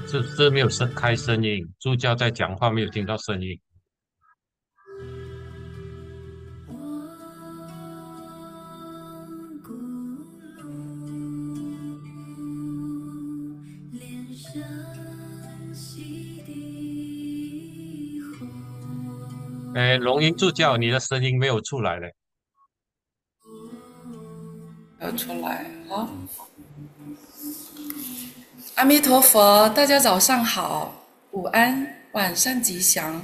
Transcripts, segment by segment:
是不是没有开声音？助教在讲话没有听到声音。哎，龙吟助教，你的声音没有出来嘞。要出来好，阿弥陀佛，大家早上好，午安，晚上吉祥。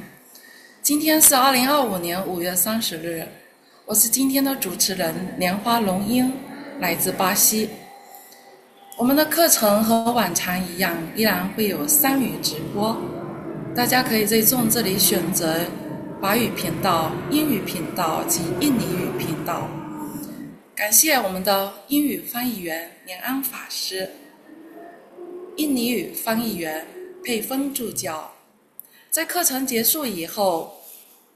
今天是2025年5月30日，我是今天的主持人莲花龙英，来自巴西。我们的课程和往常一样，依然会有3语直播，大家可以在Zoom这里选择法语频道、英语频道及印尼语频道。感谢我们的英语翻译员连安法师、印尼语翻译员佩芬助教。在课程结束以后，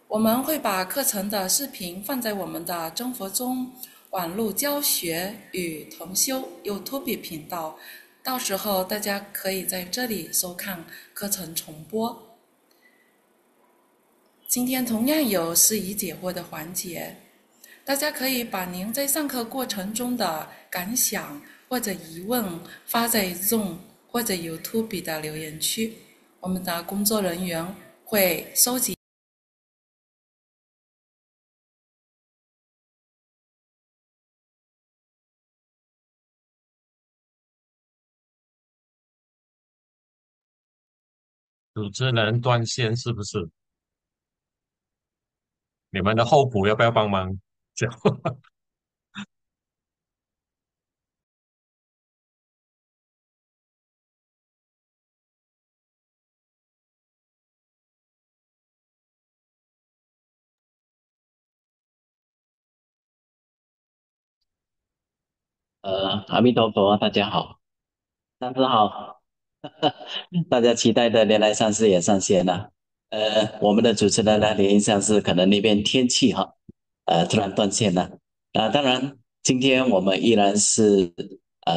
我们会把课程的视频放在我们的真佛宗网络教学与同修 YouTube 频道，到时候大家可以在这里收看课程重播。今天同样有释疑解惑的环节，大家可以把您在上课过程中的感想或者疑问发在 Zoom 或者 YouTube 的留言区，我们的工作人员会收集。主持人断线是不是？你们的候补要不要帮忙？这样阿弥陀佛，大家好，上师好，大家期待的莲来上师也上线了。我们的主持人呢，莲英上师可能那边天气哈，突然断线了。当然，今天我们依然是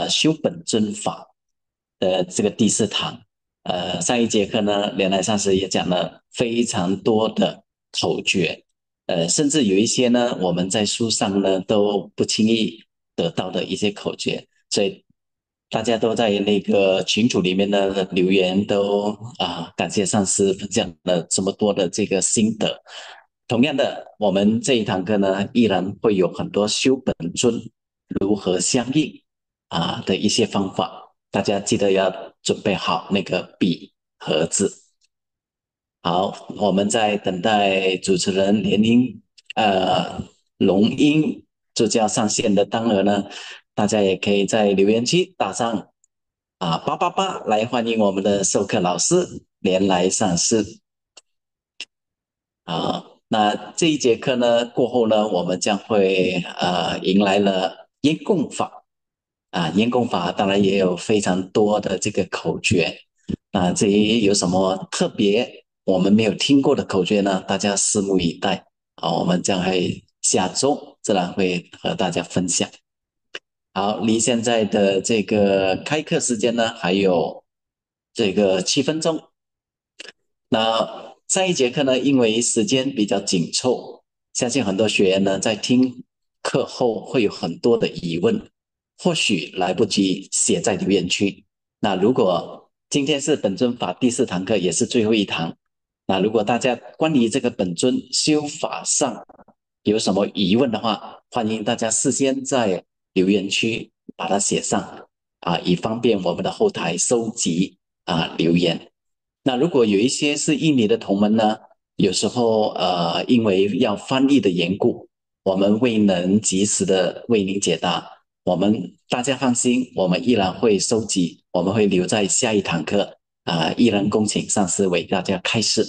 修本尊法的这个第4堂。上一节课呢，莲来上师也讲了非常多的口诀，甚至有一些呢，我们在书上呢都不轻易得到的一些口诀，所以大家都在那个群组里面的留言都感谢上师分享了这么多的这个心得。同样的，我们这一堂课呢，依然会有很多修本尊如何相应的一些方法，大家记得要准备好那个笔和字。好，我们在等待主持人连英龙英就叫上线的当儿呢，大家也可以在留言区打上888来欢迎我们的授课老师连来上师。那这一节课呢过后呢，我们将会迎来了烟供法烟供法当然也有非常多的这个口诀。那至于有什么特别我们没有听过的口诀呢？大家拭目以待。我们将会下周自然会和大家分享。好，离现在的这个开课时间呢，还有这个7分钟。那上一节课呢，因为时间比较紧凑，相信很多学员呢在听课后会有很多的疑问，或许来不及写在留言区。那如果今天是本尊法第4堂课，也是最后一堂，那如果大家关于这个本尊修法上有什么疑问的话，欢迎大家事先在留言区把它写上以方便我们的后台收集留言。那如果有一些是印尼的同门呢，有时候因为要翻译的缘故，我们未能及时的为您解答。大家放心，我们依然会收集，我们会留在下一堂课依然恭请上师为大家开示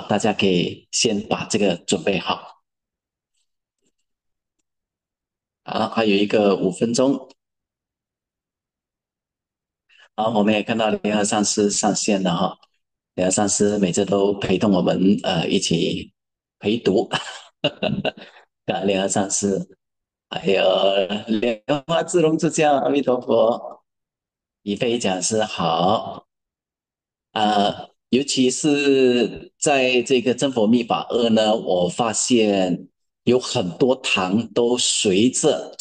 大家可以先把这个准备好还有一个5分钟。好，我们也看到联合上师上线了哈，联合上师每次都陪同我们一起陪读，感恩联合上师，还有莲花智龙之教，阿弥陀佛，一飞讲师好，尤其是在这个真佛密法二呢，我发现有很多堂都随着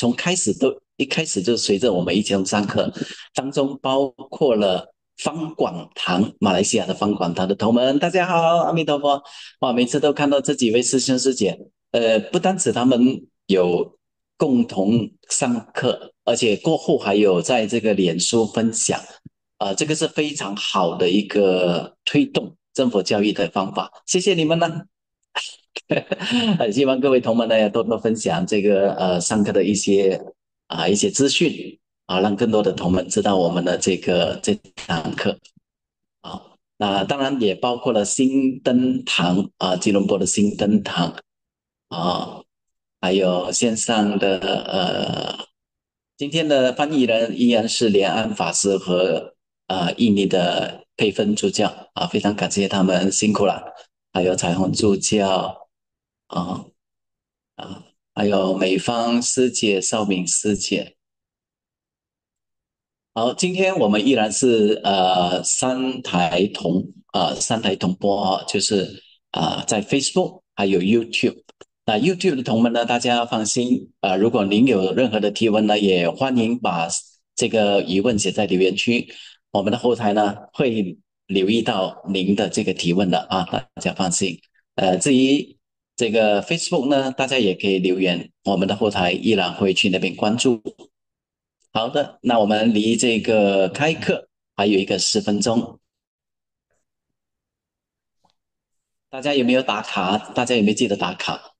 一开始就随着我们一起上课，当中包括了方广堂，马来西亚的方广堂的同门，大家好，阿弥陀佛！哇，每次都看到这几位师兄师姐，不单止他们有共同上课，而且过后还有在这个脸书分享。这个是非常好的一个推动政府教育的方法，谢谢你们呢。很希望各位同门呢也多多分享这个上课的一些资讯让更多的同门知道我们的这堂课那当然也包括了新灯堂吉隆坡的新灯堂啊，还有线上的今天的翻译人依然是连安法师和印尼的佩芬助教非常感谢他们辛苦了。还有彩虹助教啊啊，还有美方师姐、邵敏师姐。好，今天我们依然是三台同播就是在 Facebook 还有 YouTube。那 YouTube 的同门呢，大家放心如果您有任何的提问呢，也欢迎把这个疑问写在留言区，我们的后台呢会留意到您的这个提问的大家放心。至于这个 Facebook 呢，大家也可以留言，我们的后台依然会去那边关注。好的，那我们离这个开课还有一个10分钟，大家有没有打卡？大家有没有记得打卡？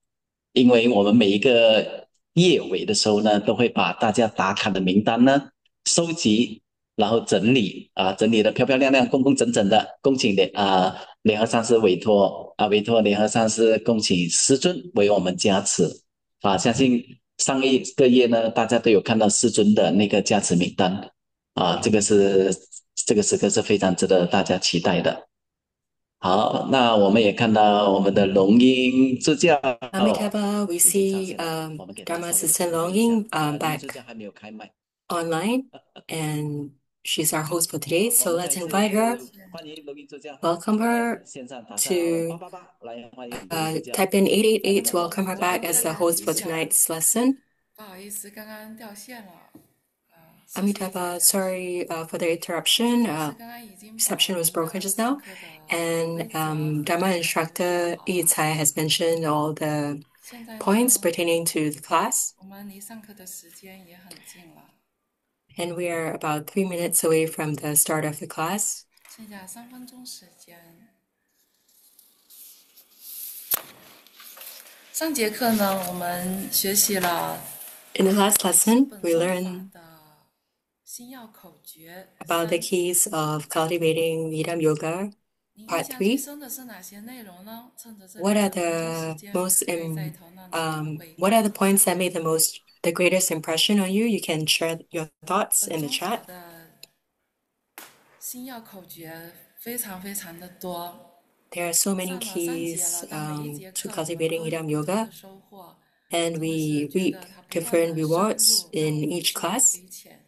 因为我们每一个夜尾的时候呢，都会把大家打卡的名单呢收集，然后整理的漂漂亮亮、工工整整的。恭请联合上师委托联合上师恭请师尊为我们加持相信上一个月呢，大家都有看到师尊的那个加持名单这个时刻是非常值得大家期待的。好，那我们也看到我们的龙英助教 Amitabha, we 已经上 see 线了，我们给他 Dharma 稍微 Assistant 配合一下。Longing 龙英助教 back 还没有开麦，online, and she's our host for today. 好，我 So 们 let's 再一 invite 次 her, 欢迎龙英助教。welcome 来，her 线上打上to 888，来欢迎龙英助教。type in 888 to 感恩 welcome her 这边 back 可 as 以 the 看 host 一 for 下。tonight's lesson. 不好意思，刚刚掉线了。谢谢大 Amitabha, 家。sorry for the interruption. 老师刚刚已经把 Reception 我 was 们的 broken just 上 now. 课的 And 规则 Dharma 讲得非 instructor 常好。 Yi Tsai has mentioned all the 现在 points 呢， pertaining to the class. 我们离上课的时间也很近了， And we are about 3 minutes away from the start of the class. 剩下3分钟时间。上节课呢，我们学习了 In the last 基 lesson, 本 we 身法 learned 的心要口诀 about the 3。 keys of cultivating Yidam Yoga, 你印 part 象最 3. 深的是哪些内容呢？趁着这 What are 2分钟时 the 间， most 可以在头脑里体会。 what are the points that made the greatest impression on you? You can share your thoughts 本 in the 宗法 chat. 的心要口诀非常非常的多， There are so many 上了3节 keys 了，但每一节 to 课我们 cultivating 都有 Yidam 不同的 Yoga, 收获， and 真的 we 是觉 reap 得它不断 different 的深 rewards 入，让 in 我们 each 受益 class. 匪浅。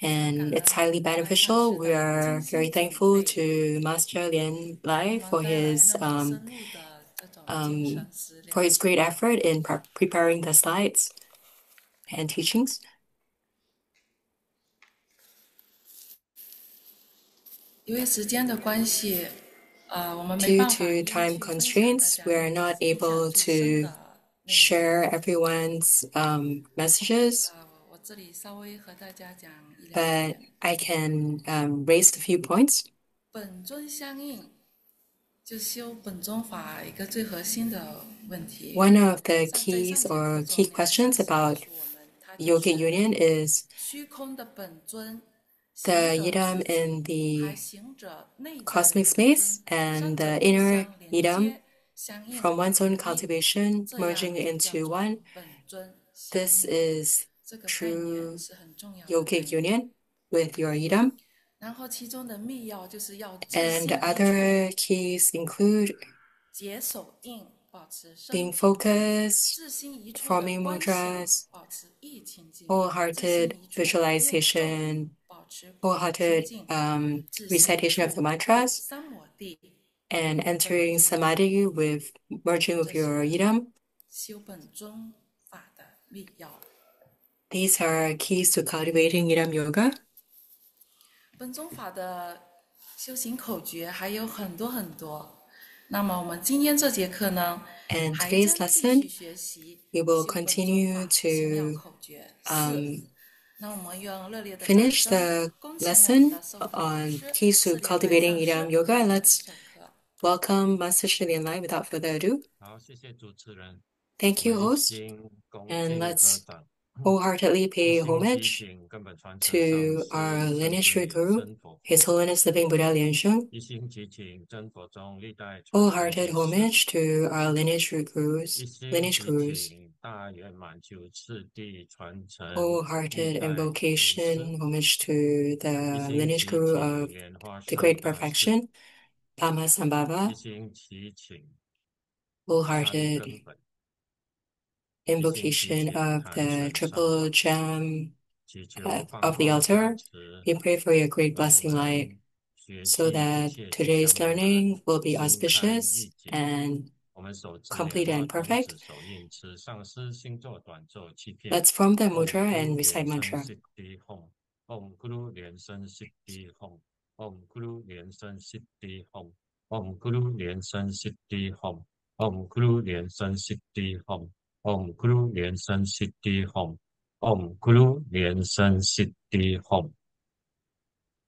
And it's highly 感恩上 beneficial. 师 We 的 are 精 very 心准 thankful 备， to Master Lian 给我 Lai 们带来那么深入的这种精神食粮。 for his great effort in preparing the slides and teachings. 因为时间的关系，我们没 Due 办法 to 一一 time 去分享大 constraints, 家 we are not 分享 able 最深 to 的内容。share everyone's messages, 我这里稍微和大家讲一两 but 点。 I can raise a few points. 本尊相应，就修本尊法一个最核心的问题。 One of the 在 keys 上节课 or 中， key 莲来 questions 上师告 about 诉我们，它就 yogic 是 union is 虚空的本尊， the 行者 Yidam 自 in 己，还 the 行者内在的 cosmic 本尊， space 三 and 者 the 互 inner 相连 Yidam 接相应 from one's 合 own 一， cultivation 这样 merging 就叫 into 做 one. 本尊相 This 应。 is 这个概念 true 是很重要的概 yogic 念。 union with your Yidam. 然后其中的密钥就是要知 And 心一处， other keys include 结手印，保持身 being 平静， focused, 知心一处的 forming 观想， mudras, 保持意清净，知心 wholehearted 一处念咒， visualization, 保持清 wholehearted 净，知心一 recitation of 处 the 入 mantras, 三摩地， and 本 entering 尊 samadhi with merging 这 with your 是 Yidam. 修本尊法的密钥。 These are keys to cultivating Yidam yoga. 本宗法的修行口诀还有很多很多。那么我们今天这节课呢， And 还 today's 将继续 lesson, 学习 we will 修本尊 continue 法心要 to 口诀4。 um, 那我们用热烈的掌 finish 声 the 恭请我们的 lesson 授课老 on 师 keys to 释莲来 cultivating 上师 Yidam 为 yoga. 我 And 们 let's 授课。 welcome Master Shri Lai without further ado. 好，谢谢主持人。我 Thank you, 们一 host. 心恭 And 敬合 let's 掌， wholeheartedly 一 pay 心祈 homage 请根本传承上 to 师 our 圣 lineage 智 Sri 远 Guru, 真佛 His 佛， Holiness Living Buddha Lian Sheng. 一心祈请真佛中历代传承 Wholehearted 祖师， homage to our lineage Sri 一 Gurus, 心 lineage 祈 Gurus. 请大圆满九次第传承历 Wholehearted 代祖师， invocation, homage to 一 the 心 lineage 祈 guru 请 of 莲花 the 生 great 大士， perfection, Dhamma 一 Sambhava. 心祈请三 Wholehearted 根本，一心祈 invocation 请 of 坛 the 城上 triple 法， gem 祈求放 of the 光加 altar. 持， We pray for your great 让我 blessing light 们学 so 习一 that 切吉 today's 祥圆满， learning will be 心开 auspicious 意解。 and 我们手持莲 complete 花 and 童 perfect. 子手印，持上师星座短咒七片。 Let's form the 唵 mudra 咕 and 噜 recite 莲生 mantra. 悉地吽，唵咕噜莲生悉地吽，唵咕噜莲生悉地吽，唵咕噜莲生悉地吽，唵咕噜莲生悉地吽，唵咕噜莲生悉地吽，唵咕噜莲生悉地吽。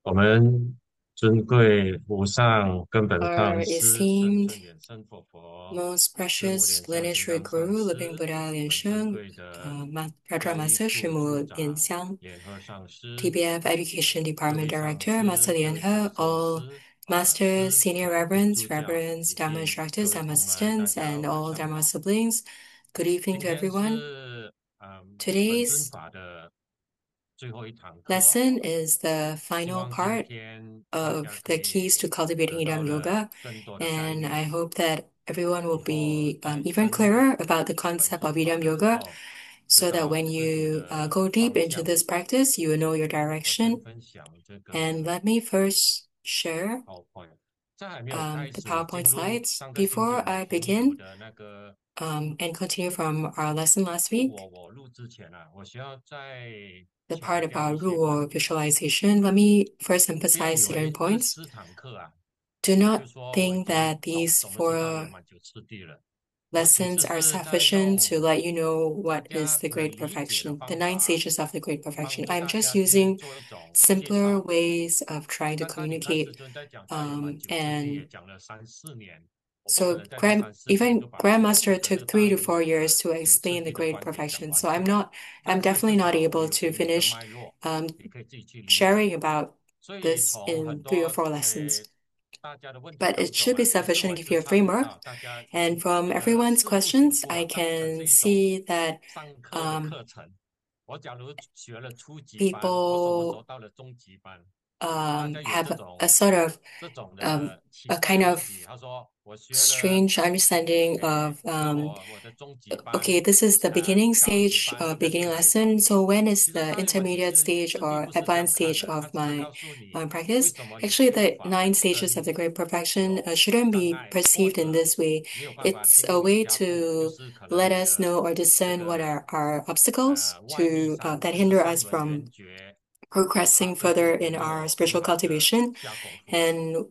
我们尊贵无上根本 Our 上师圣 esteemed, 顺远生佛佛， most 师母 precious 莲香 lineage 金 Sri 刚上 Guru, Living 师， Buddha 我 Lian 们尊 Sheng, 贵的 Radha 教育 Master 处 Shri 处 Mu Lian 长 Xiang, 莲和上师， TBF 各 Education 位 Department 上 Director, 师， Master 各 Lian 位 He, 法师、 all 师、法 Masters, 师、 Senior 助 Reverends, 教， Reverends, 以 Dharma 及各 Instructors, 位 Dharma 同门，大 Assistants, 家 and 晚 all 上 Dharma 好。 siblings. Good evening 今 to 天 everyone. 是本尊 Today's 法的最后一堂课 lesson is the 希 final 望今 part 天大家 of 可 the keys to 以 cultivating 得到 Yidam 了 yoga, 更多的概 and 念， I hope that everyone will 以后 be 在 even 深 clearer about the 本 concept 尊 of 法 Yidam 的时 yoga, 候，知 so that 道 when 自己 you 的 go deep 方 into 向。 this practice, you will know your 我先 direction. 分享这个 And let me first share PowerPoint， 在还没有开 the 始 PowerPoint 进入 slides 上个星期 before 我们 I 同组 begin 的那个 and continue from our lesson last 入 week, 我录之前啊，我需要再 the 强 part 调一 about 些观 Ru or 点。 visualization. Let me first 不要 emphasize 以 certain 为这 points. 4堂课啊， Do 就 not 说我已 think 经 that 懂 these 什么是大圆 4满九次第了。我其 lessons 实 are 是在 sufficient to 用 let you know 大 what 家 is the 可 great 理解的 perfection, the 方 nine 法， stages of the great 帮 perfection. 助 I'm 大 just 家先 using 做一种介 simpler 绍。 ways of trying to 刚刚你看师 communicate. 尊在讲大圆满九次第也 And 讲了3、4年，我不可 so 能在这3、4年 even 就把所有 Grandmaster 的这 took 个大 3 to 圆 4 满 years 的 to 九次 explain the 第的 great 观点讲 perfection. 完 So 出来， I'm 但是至 definitely not 少我 able 有 to 给你一个 finish 脉络， um, 你可以自己去理解。 sharing about 所以 this 从很 in 3 or 多 4 lessons. 大家的问题 But 当 it 中 should be 啊，其实 sufficient 我 to give 就 you a 参与 framework. 到大家 And from 这个 everyone's 似乎挺 questions, 过 I 啊，带着 can 这一种 see that 上课的 um, 课程。我假如学了初级班，我什么时候 people 到了中级班？大家有这 have a 种 sort of 的奇 a 怪的 kind 问 of 题。他说我学了， strange understanding of 说我的中级班， okay, this is the beginning 高级 stage, 班应该是 beginning 哪一种？ lesson. So when is 其实 the 大圆满其 intermediate 实 stage 次第 or 不是这样 advanced 看 stage 的，它 of 只是 my 告诉你 practice? 为什么你 Actually, 修 the 法 nine 本 stages of 身 the Great Perfection 有 shouldn't 障 be 碍，或 perceived in 者 this way. 没有办法 It's 进 a 入瑜 way 伽部，就 to 是可能 let 你 us 的 know or 这 discern what 个 are our obstacles 外力 to 上 that 就是 hinder 三 us 轮 from 圆觉， progressing 对自 further 己 in 没 our 有很 spiritual 好的 cultivation. 下功夫。 And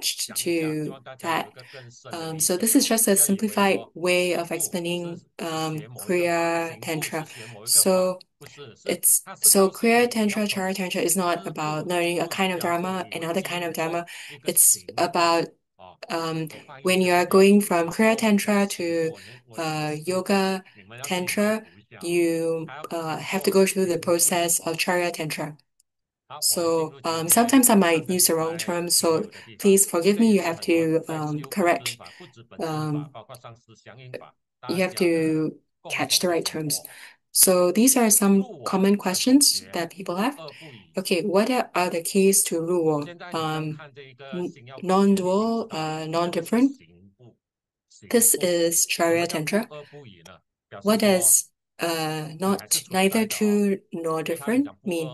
attached to that. So this is just a simplified way of explaining Kriya Tantra. So Kriya Tantra, Chara Tantra is not about learning a kind of Dharma, another kind of Dharma. It's about when you are going from Kriya Tantra to Yoga Tantra, you have to go through the process of Charya Tantra. So sometimes I might use the wrong term, so please forgive me. You have to correct. You have to catch the right terms. So these are some common questions that people have. Okay, what are the keys to Ruo? Non-dual, non-different. This is Charya Tantra. What does not neither two nor different mean?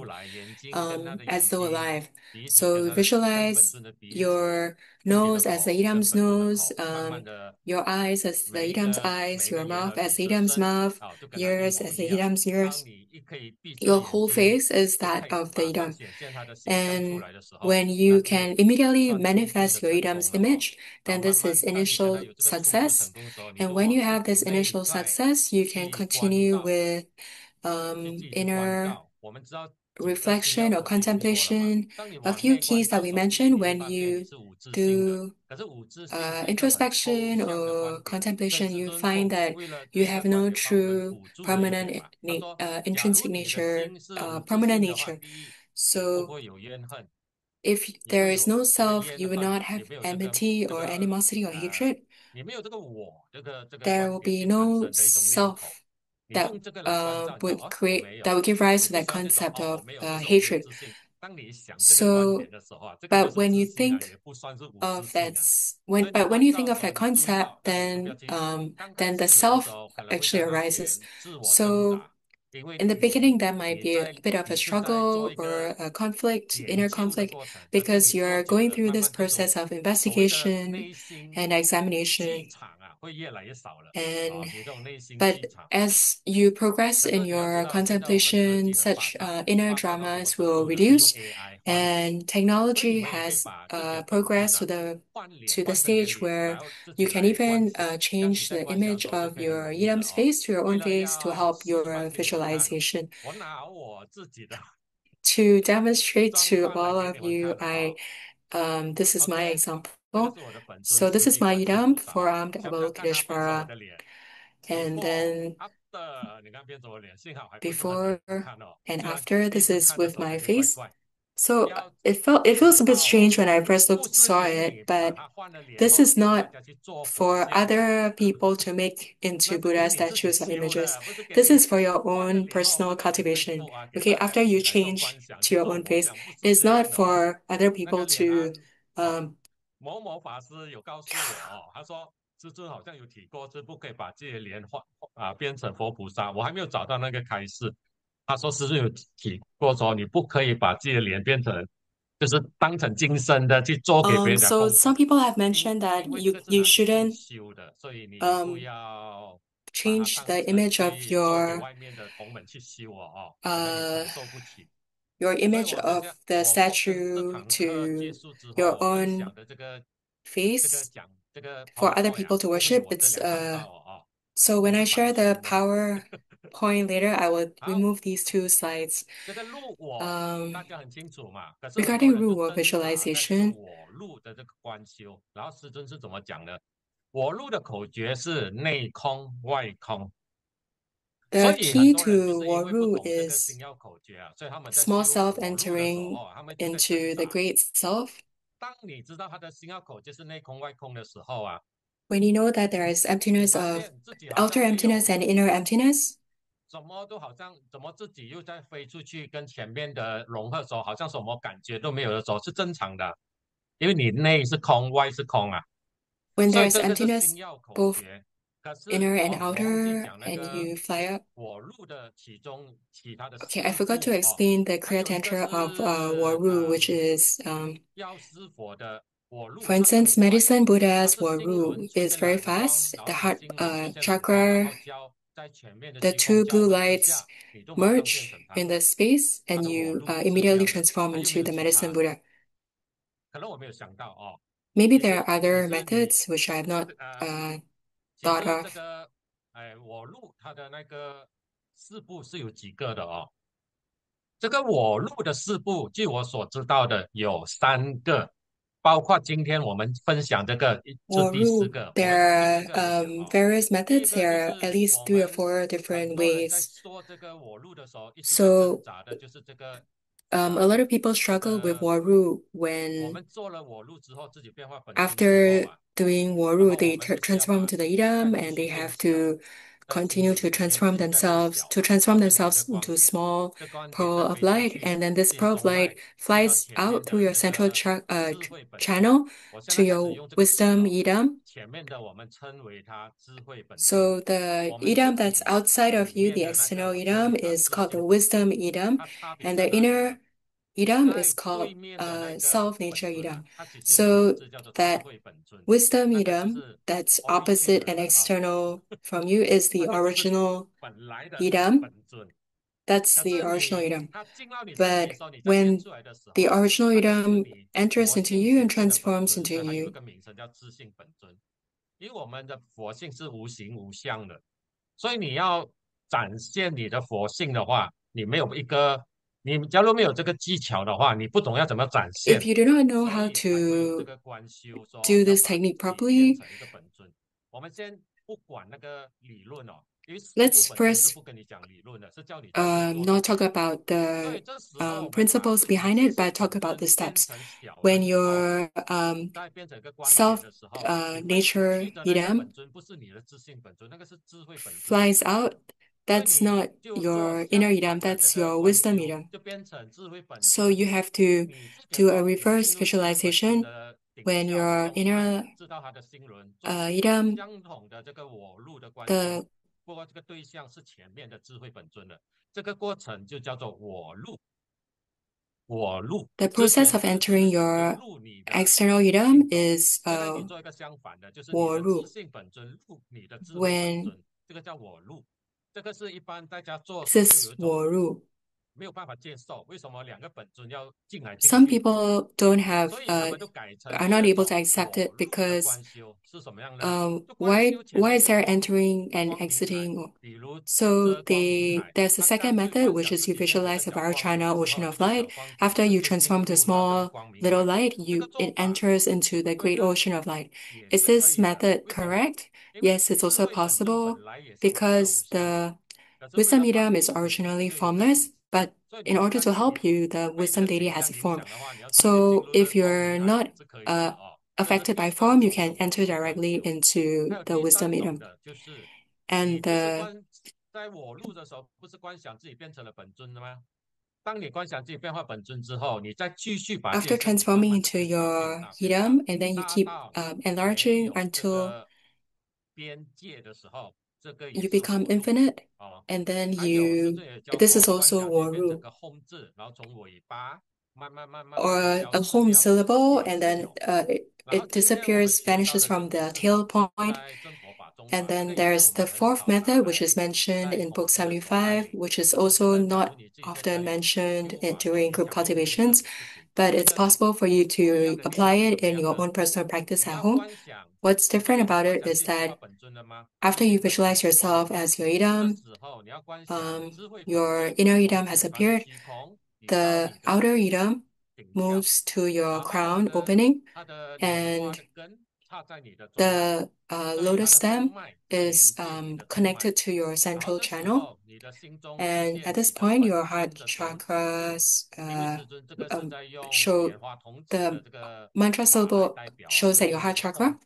moving as though alive. So visualize your nose as the Yidam's nose, your eyes as the Yidam's eyes, your mouth as the Yidam's mouth, ears as the Yidam's ears. Your whole face is that of the Yidam. And when you can immediately manifest your Yidam's image, then this is initial success. And when you have this initial success, you can continue with inner reflection or contemplation. A few keys that we mentioned when you do introspection or contemplation, you find that you have no true permanent intrinsic nature, permanent nature. So if there is no self, you will not have enmity or animosity or hatred. there will be no self that would create that would give rise to that concept of hatred. So, but when you think of when you think of that concept, then the self actually arises. So in the beginning, that might be a bit of a struggle or a conflict, inner conflict, because you're going through this process of investigation and examination. And but as you progress in your contemplation, such inner dramas will reduce, and technology has progressed to the stage where you can even change the image of your Yidam's face to your own face to help your visualization. To demonstrate to all of you, this is my example. So this is my Yidam, forearmed Avalokiteshvara, and then before and after, this is with my face. So it feels a bit strange when I first saw it, but this is not for other people to make into Buddha statues or images. This is for your own personal cultivation. Okay, after you change to your own face, it's not for other people to um ，so some people have mentioned that you shouldn't um change the image of uh your image of the statue to your own face for other people to worship. It's so when I share the PowerPoint later, I will remove these two slides. Um, regarding rule visualization, the key to Waru is small self entering into the great self. When you know that there is emptiness of outer emptiness and inner emptiness, 怎么都好像怎么自己又在飞出去跟前面的融合的时候，好像什么感觉都没有的时候，是正常的，因为你内是空，外是空啊。when there is emptiness, both inner and outer, and you fly up. Okay, I forgot to explain the Kriya Tantra of Waru, which is, for instance, medicine Buddha's Waru is very fast. The heart chakra, the two blue lights merge in the space, and you immediately transform into the medicine Buddha. Maybe there are other methods which I have not thought of. 这个我录它的那个四部是有几个的哦。这个我录它的那个四部，据我所知道的有3个，包括今天我们分享这个是第4个。There are various methods. There are at least 3 or 4 different ways. So, a lot of people struggle with Waru when after doing Waru, they transform to the Yidam and they have to continue to transform themselves into a small pearl of light. And then this pearl of light flies out through your central channel to your wisdom Yidam. So the Yidam that's outside of you, the external Yidam, is called the wisdom Yidam, and the inner Yidam is called self-nature Yidam. So that wisdom Yidam that's opposite and external from you is the original Yidam. That's the original Yidam. But when the original Yidam enters into you and transforms into you, 因为我们的佛性是无形无相的，所以你要展现你的佛性的话，你假如没有这个技巧的话，你不懂要怎么展现，所以 if you do not know how to do this technique properly, 我们先不管那个理论哦， let's first not talk about the principles behind it, but talk about the steps. When your self nature Yidam flies out, that's not your inner Yidam, that's your wisdom Yidam. So you have to do a reverse visualization when your inner Yidam, the ，the process of entering your external Yidam is 我入. When this is 我入. Some people don't have are not able to accept it because why is there entering and exiting? So there's a second method, which is you visualize a China ocean of light. After you transform to small little light, it enters into the great ocean of light. Is this method correct? Yes, it's also possible because the wisdom medium is originally formless, but in order to help you, the wisdom deity has a form. So if you're not affected by form, you can enter directly into the wisdom medium. And after transforming into your Yidam, and then you keep enlarging until you become infinite, and then this is also Waru, or a home syllable, and then it disappears, vanishes from the tail point. And then there's the fourth method, which is mentioned in book 75, which is also not often mentioned during group cultivations, but it's possible for you to apply it in your own personal practice at home. What's different about it is that after you visualize yourself as your Yidam, your inner Yidam has appeared, the outer Yidam moves to your crown opening, and the lotus stem is connected to your central channel. And at this point, your heart chakras show the mantra syllable shows that your heart chakra.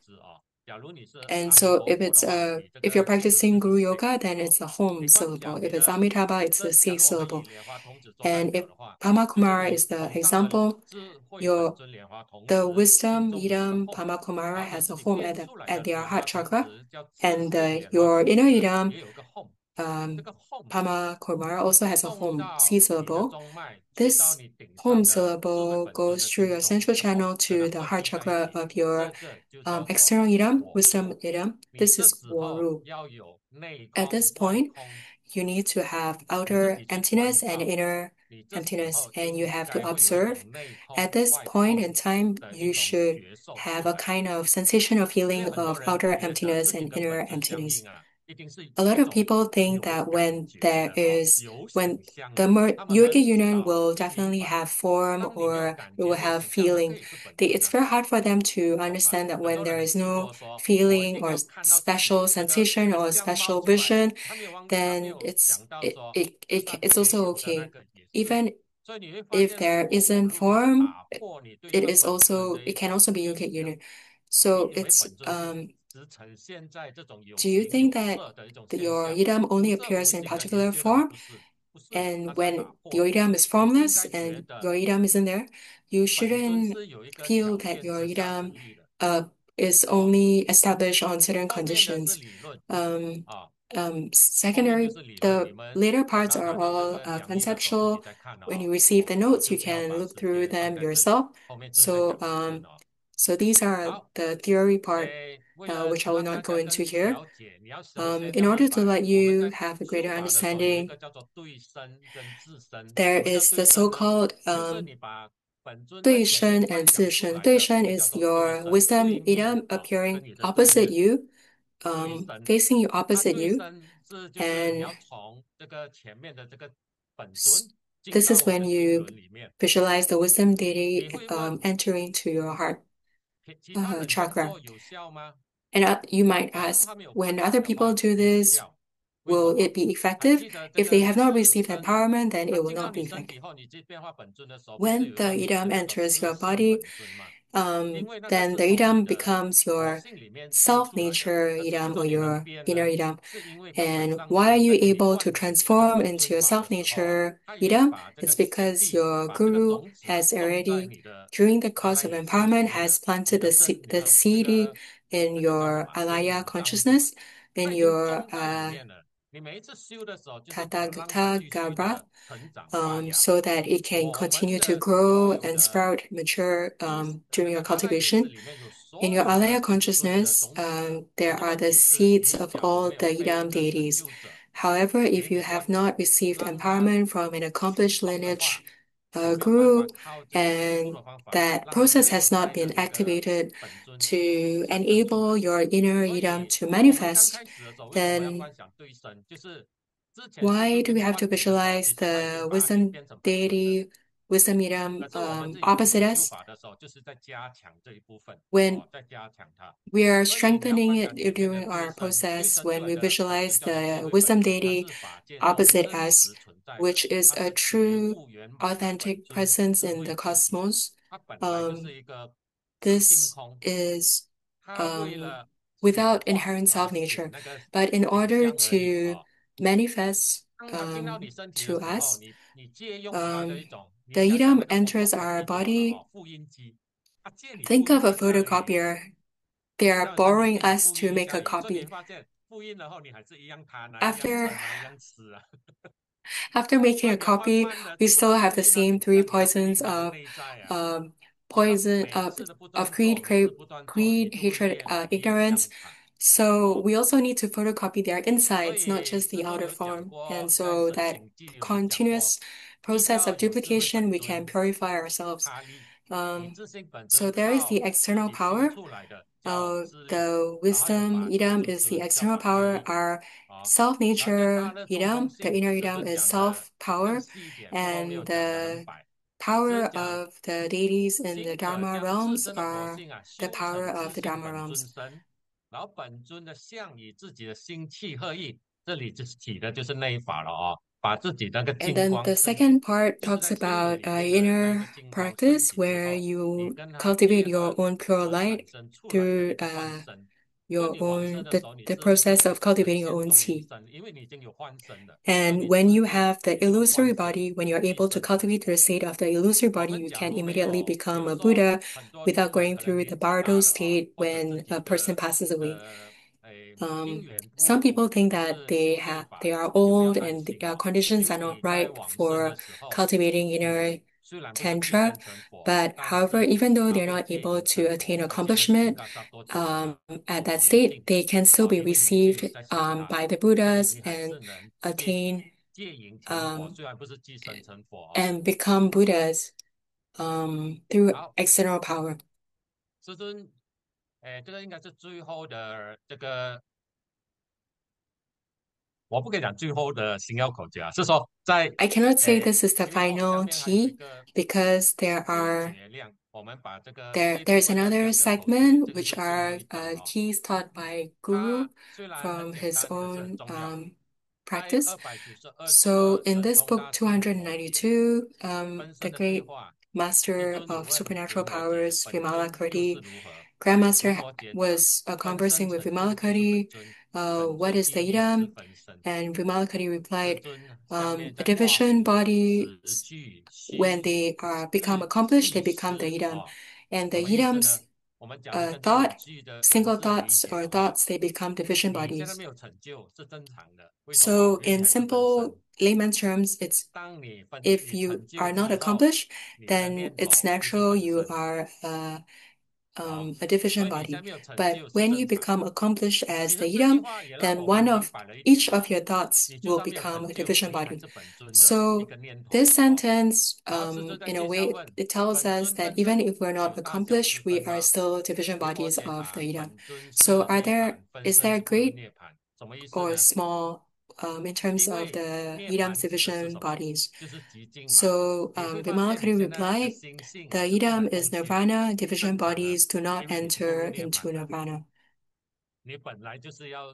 And so if you're practicing Guru Yoga, then it's a home syllable. If it's Amitabha, it's the C syllable. And if Pama Kumara is the example, the wisdom Yidam Pama Kumara has a home at their heart chakra, and your inner Yidam Pama Kumara also has a home C syllable. This home syllable goes through your central channel to the heart chakra of your external Yidam, wisdom Yidam. This is Waru. At this point, you need to have outer emptiness and inner emptiness, and you have to observe. At this point in time, you should have a kind of sensation of feeling of outer emptiness and inner emptiness. A lot of people think that when the yogic union will definitely have form or it will have feeling. It's very hard for them to understand that when there is no feeling or special sensation or special vision, then it's also okay. Even if there isn't form, it can also be yogic union. So do you think that your Yidam only appears in particular form? And when your Yidam is formless and your Yidam isn't there, you shouldn't feel that your Yidam is only established on certain conditions. Secondary, the later parts are all conceptual. When you receive the notes, you can look through them yourself. So these are the theory part, which I will not go into here. In order to let you have a greater understanding, there is the so-called 对身 and 自身. 对身 is your wisdom Yidam appearing opposite you, facing you opposite you, and this is when you visualize the wisdom deity entering to your heart chakra. And you might ask, when other people do this, will it be effective? If they have not received empowerment, then it will not be effective. When the Yidam enters your body, then the Yidam becomes your self-nature Yidam or your inner Yidam. And why are you able to transform into your self-nature Yidam? It's because your guru has already, during the course of empowerment, has planted the seed in your alaya consciousness, in your tathagata garbha, so that it can continue to grow and sprout, mature during your cultivation. In your alaya consciousness, there are the seeds of all the Yidam deities. However, if you have not received empowerment from an accomplished lineage guru, and that process has not been activated to enable your inner Yidam to manifest, then why do we have to visualize the wisdom deity, wisdom Yidam opposite us? When we are strengthening it during our process, when we visualize the wisdom deity opposite us, which is a true, authentic presence in the cosmos. This is without inherent self-nature. But in order to manifest to us, the Yidam enters our body. Think of a photocopier. They are borrowing us to make a copy. After After making a copy, we still have the same three poisons of poison of greed, hatred, ignorance. So we also need to photocopy their insides, not just the outer form. And so that continuous process of duplication, we can purify ourselves. So there is the external power. The wisdom Yidam is the external power. Our self-nature Yidam, the inner Yidam, is self-power, and the power of the deities in the Dharma realms are the power of the Dharma realms. 然后本尊的相以自己的心气合一，这里就是起的就是那一法了哦，把自己那个 And 金 then 光 the 生 second part 就是 talks 在心里 about 里面的那 inner 个金光升 practice 起之 where 后，你 you 跟他 cultivate 结 your 合， own 就 pure 会产 light 生出来的 through 就是幻身。跟 your 你往生 own 的时候，你 the 身就 process of 呈 cultivating your 现 own 同一 qi. 身，因为你已经有幻身了，所以 And 你 when 直 you 接 have the 这个 illusory 幻身 body, when 就 you're 可以 able to 升起。 cultivate the state of the illusory 我 body, 们 you 假 can 如没 immediately 有，比 become 如 a 说 Buddha 很多 without 天人 going 可能 through the 年纪 bardo 大了哦， state 或者自 when 己 a person 的 passes away. 因缘不 Some 符， people think 就 that 是修炼法 they 的时 are 候就不要 old 担 and 心 their 哦。 conditions 因 are 为 not 你在 ripe 往生的 for 时候， cultivating 你 inner 虽然不是即 tantra. 变成佛， But 但 however, 是 even though 他 they're 会 not 戒 able 引 to 成 attain 佛，就像那释 accomplishment 迦萨多讲的 at 果 that 缘 state, 境 they can still 哦， be 因为你已经 received 有在信他， by the 所以 Buddhas 你还 and 是能 attain 戒引成佛， um, 虽然不是即身成佛哦。 and become Buddhas through 好， external power. 师尊，这个应该是最后的这个，我不可以讲最后的星耀口诀啊，是说在 I cannot say 诶 this is the 最后下 final 面还有一 key 个 because 心结量，我们把这个这一部 there's 分要 another 讲的口诀， segment 这个 which 是最后 are 一章了哦。 keys taught by 它 Guru 虽然很 from 简 his 单，可是很 own 重要。在 practice. 292 So 册 in 神 this 通 book 大师佛典 292, 分 the 身的对 great 话，世 master 尊有 of 问 supernatural 维摩诘 powers, 本 Vimala 尊又是 Kirti, 如何？维 Grandmaster 摩诘答： was 分身 conversing with 成 Vimala 就就是本 Kirti. 尊，本 What 尊 is the 因亦是 Yidam? 分身。 And Vimala Kirti 世 replied, 尊下面 a 在化 division 苦 body, 死去 when 心 they become 是 accomplished, they 即 become the 失 Yidam. 哦， And 什 the 么意思呢？ Yidam's 我们假如根据这个 thought, 句的文 single 字的理 thoughts 解 or 哈， thoughts, they become division 你现在 bodies. 没有成就是正常的。为什么？ So 因为你 in 还是分身。 simple layman's terms, it's 当你 if 你 you 成就 are not 之后， accomplished, 你的 then 念 it's 头就是 natural 本 you 身。 are好， a 所 division 以你现在 body. 没有成 But 就是 when you 正常的。 become accomplished as 其 the 实这句 Yidam, 话也让 then 我们 one 明 of 白了一点 each 哦， of your thoughts 你就 will 算没有 become 成 a 就， division 你还 body. 是本尊的一 So 个念头 this 哦。 sentence, 然后师尊在 in a 接 way, 下问， it tells 本 us 尊 that 分 even 身 if we're 还 not 有大小之 accomplished, we 分 are 吗？ still division 维摩 bodies 诘 of the 答： Yidam. 本尊 So 是涅槃，分 is 身 there 不入 great 涅槃。什么意思 or 呢？ small in terms 因 of 为 the 涅 Yidam's 槃指的是 division 什么？ bodies? 就是极静嘛。 So 你会发现你 Vimalakirti 现在的 replied, 心性 the 啊是变得 Yidam 空 is 虚的， nirvana, division 正常啊，bodies do not 因为你不入 enter 涅 into 槃了。 nirvana. 你本来就是要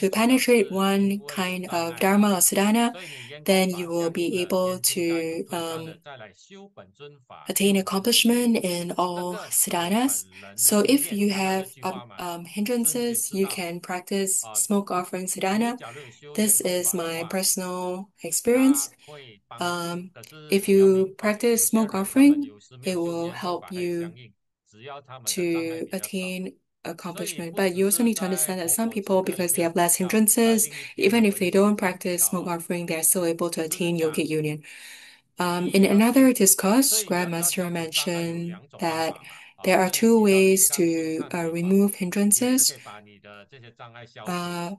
to penetrate one kind of Dharma or sadhana, then you will be able to attain accomplishment in all sadhanas. So if you have hindrances, you can practice smoke offering sadhana. This is my personal experience. If you practice smoke offering, it will help you to attain accomplishment. But you also need to understand that some people, because they have less hindrances, even if they don't practice smoke offering, they're still able to attain yogic union. In another discourse, Grandmaster mentioned that there are two ways to remove hindrances. Uh,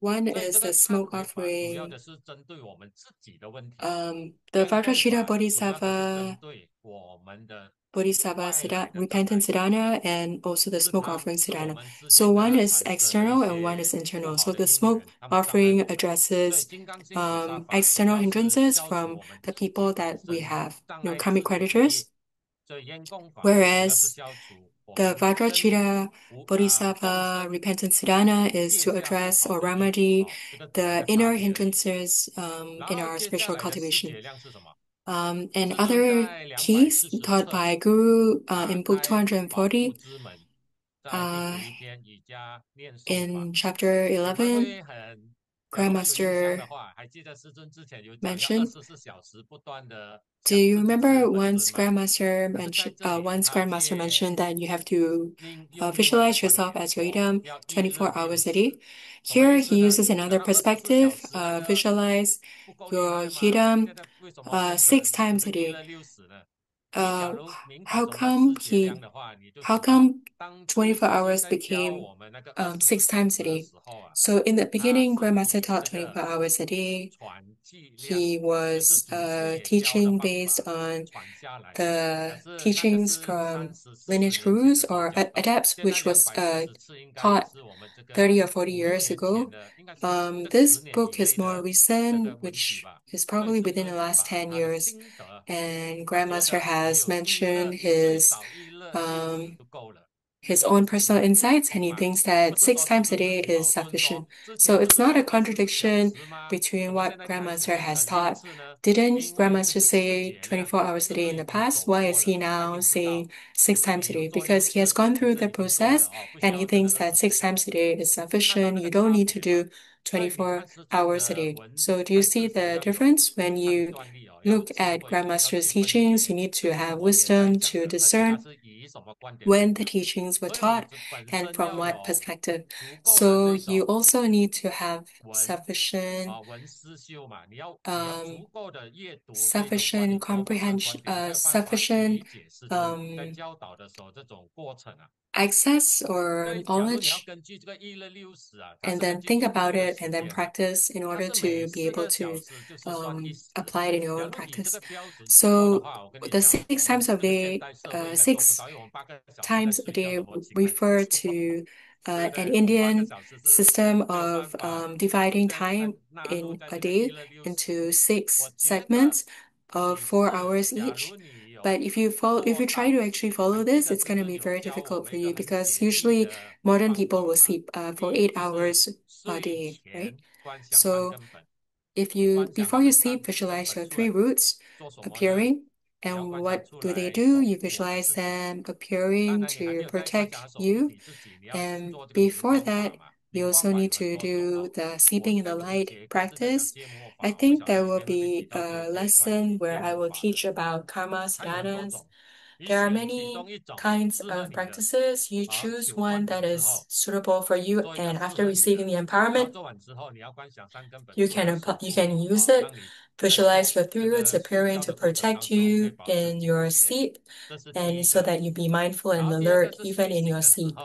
One is the smoke offering, the Vajracchita Bodhisattva Repentant Siddhana, and also the smoke offering Siddhana. So one is external and one is internal. So the smoke offering addresses external hindrances from the people that we have, karmic creditors, whereas the Vajracchita Bodhisattva Repentant Siddhana is to address or remedy the inner hindrances in our spiritual cultivation. And other keys taught by Guru in book 240, in chapter 11, Grandmaster mentioned. Do you remember once Grandmaster mentioned that you have to visualize yourself as your Yidam 24 hours a day? Here he uses another perspective. Visualize your Yidam 6 times a day. Uh, how come 24 hours became 6 times a day? So in the beginning, Grandmaster taught 24 hours a day. He was teaching based on the teachings from lineage gurus or adepts, which was taught 30 or 40 years ago. This book is more recent, which is probably within the last 10 years. And Grandmaster has mentioned his own personal insights, and he thinks that 6 times a day is sufficient. So it's not a contradiction between what Grandmaster has taught. Didn't Grandmaster say 24 hours a day in the past? Why is he now saying 6 times a day? Because he has gone through the process and he thinks that 6 times a day is sufficient. You don't need to do 24 hours a day. So do you see the difference? When you look at Grandmaster's teachings, you need to have wisdom to discern when the teachings were taught and from what perspective. So you also need to have sufficient comprehension, sufficient access or knowledge, and then think about it and then practice in order to be able to apply it in your own practice. So the 6 times a day refer to an Indian system of dividing time in a day into 6 segments of 4 hours each. But if you try to actually follow this, it's going to be very difficult for you because usually modern people will sleep for 8 hours a day, right? So before you sleep, visualize your three roots appearing. And what do they do? You visualize them appearing to protect you. And before that, you also need to do the sleeping in the light practice. I think there will be a lesson where I will teach about karma sadhanas. There are many kinds of practices. You choose one that is suitable for you, and after receiving the empowerment, you can use it. Visualize your three roots appearing to protect you in your sleep, and so that you be mindful and alert even in your sleep.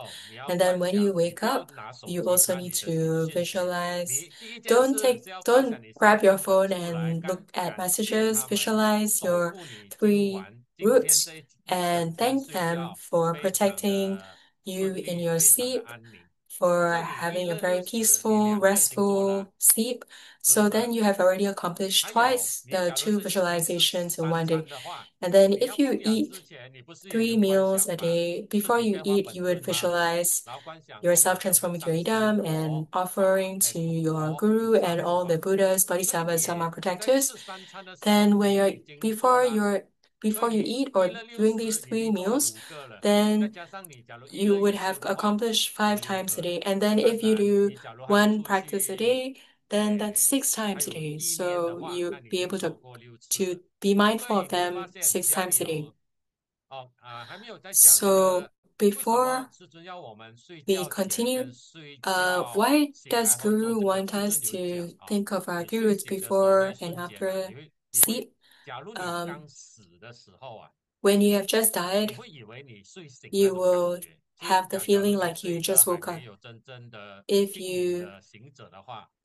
And then when you wake up, you also need to visualize. Don't grab your phone and look at messages. Visualize your three roots and thank them for protecting you in your sleep, for having a very peaceful, restful sleep. So then you have already accomplished twice the 2 visualizations in one day. And then if you eat 3 meals a day, before you eat, you would visualize yourself transforming your idam and offering to your guru and all the Buddhas, Bodhisattvas, Dharma protectors. Then before you eat or during these 3 meals, then you would have accomplished 5 times a day. And then if you do one practice a day, then that's 6 times a day. So you be able to be mindful of them 6 times a day. So before we continue, why does Guru want us to think of our three roots before and after sleep? Um, when you have just died, you will have the feeling like you just woke up. If you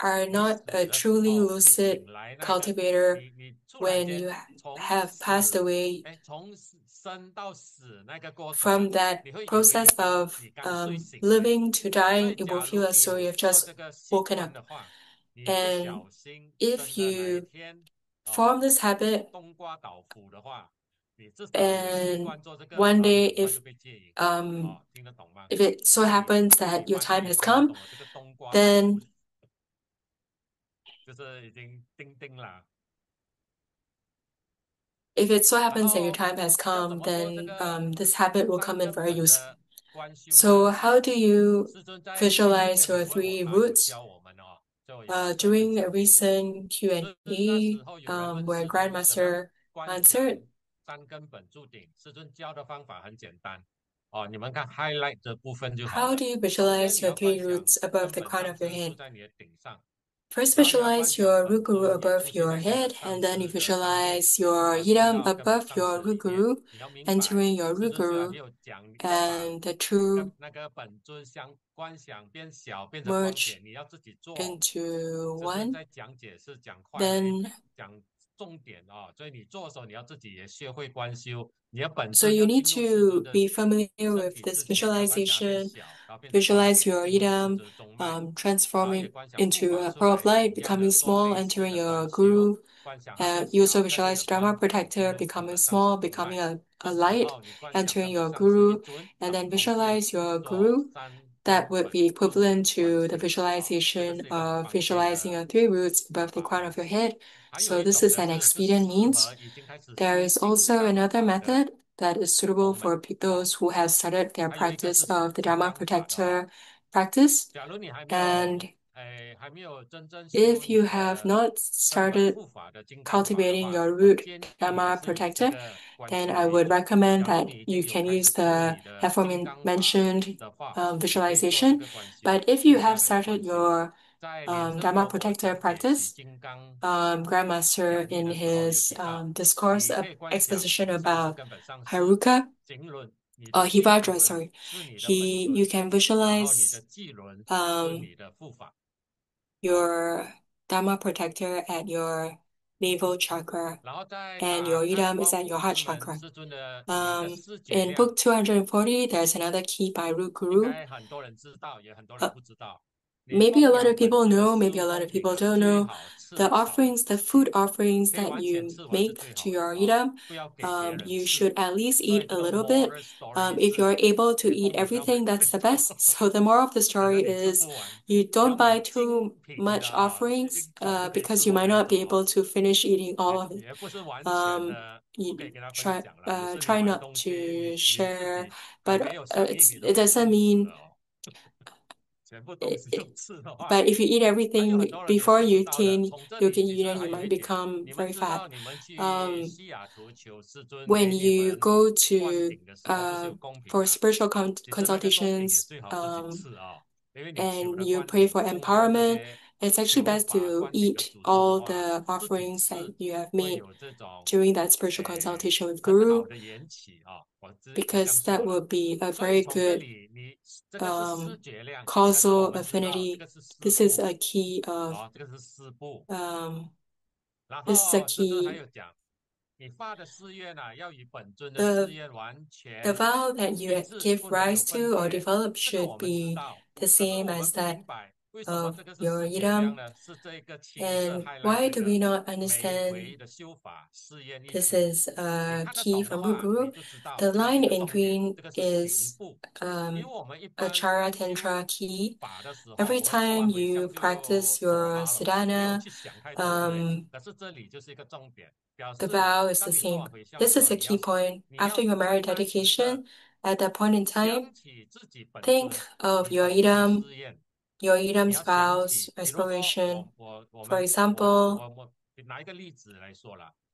are not a truly lucid cultivator, when you have passed away from that process of living to dying, it will feel as though you've just woken up. And if you form this habit, and one day if it so happens that your time has come, then if it so happens that your time has come, then this habit will come in very useful. So how do you visualize your three roots? During a recent Q&A, where Grandmaster answered, how do you visualize your three roots above the crown of your head? First, visualize your root guru above your head, and then you visualize your yidam above your root guru, entering your root guru, and the two merge into one. Then, so you need to be familiar with this visualization. Visualize your yidam transforming into a pearl of light, becoming small, entering your guru. You also visualize Dharma protector becoming small, becoming a light, entering your guru, and then visualize your guru. That would be equivalent to the visualization of visualizing your three roots above the crown of your head. So this is an expedient means. There is also another method that is suitable for those who have started their practice of the Dharma protector practice. And if you have not started cultivating your root Dharma protector, then I would recommend that you can use the aforementioned visualization. But if you have started your Dharma protector practice, Grandmaster in his discourse exposition about Haruka, Hivajra, sorry, you can visualize your Dharma protector at your navel chakra, and your Yidam is at your heart chakra. In book 240, there's another key by Root Guru. Maybe a lot of people know, maybe a lot of people don't know. The food offerings that you make to your Yidam, you should at least eat a little bit. If you're able to eat everything, that's the best. So the moral of the story is you don't buy too much offerings, because you might not be able to finish eating all of it. You try not to share, but it doesn't mean but if you eat everything before you teen, you might become very fat. When you go to for spiritual consultations, and you pray for empowerment, it's actually best to eat all the offerings that you have made during that spiritual consultation with Guru, because that will be a very good causal affinity. This is a key of this is a key. The vow that you give rise to or develop should be the same as that of your Yidam. And why do we not understand this is a key from Guru? The line in green is Achara Tantra key. Every time you practice your sadhana, the vow is the same. This is a key point. After your married dedication, at that point in time, think of your Yidam's vows, aspiration. For example,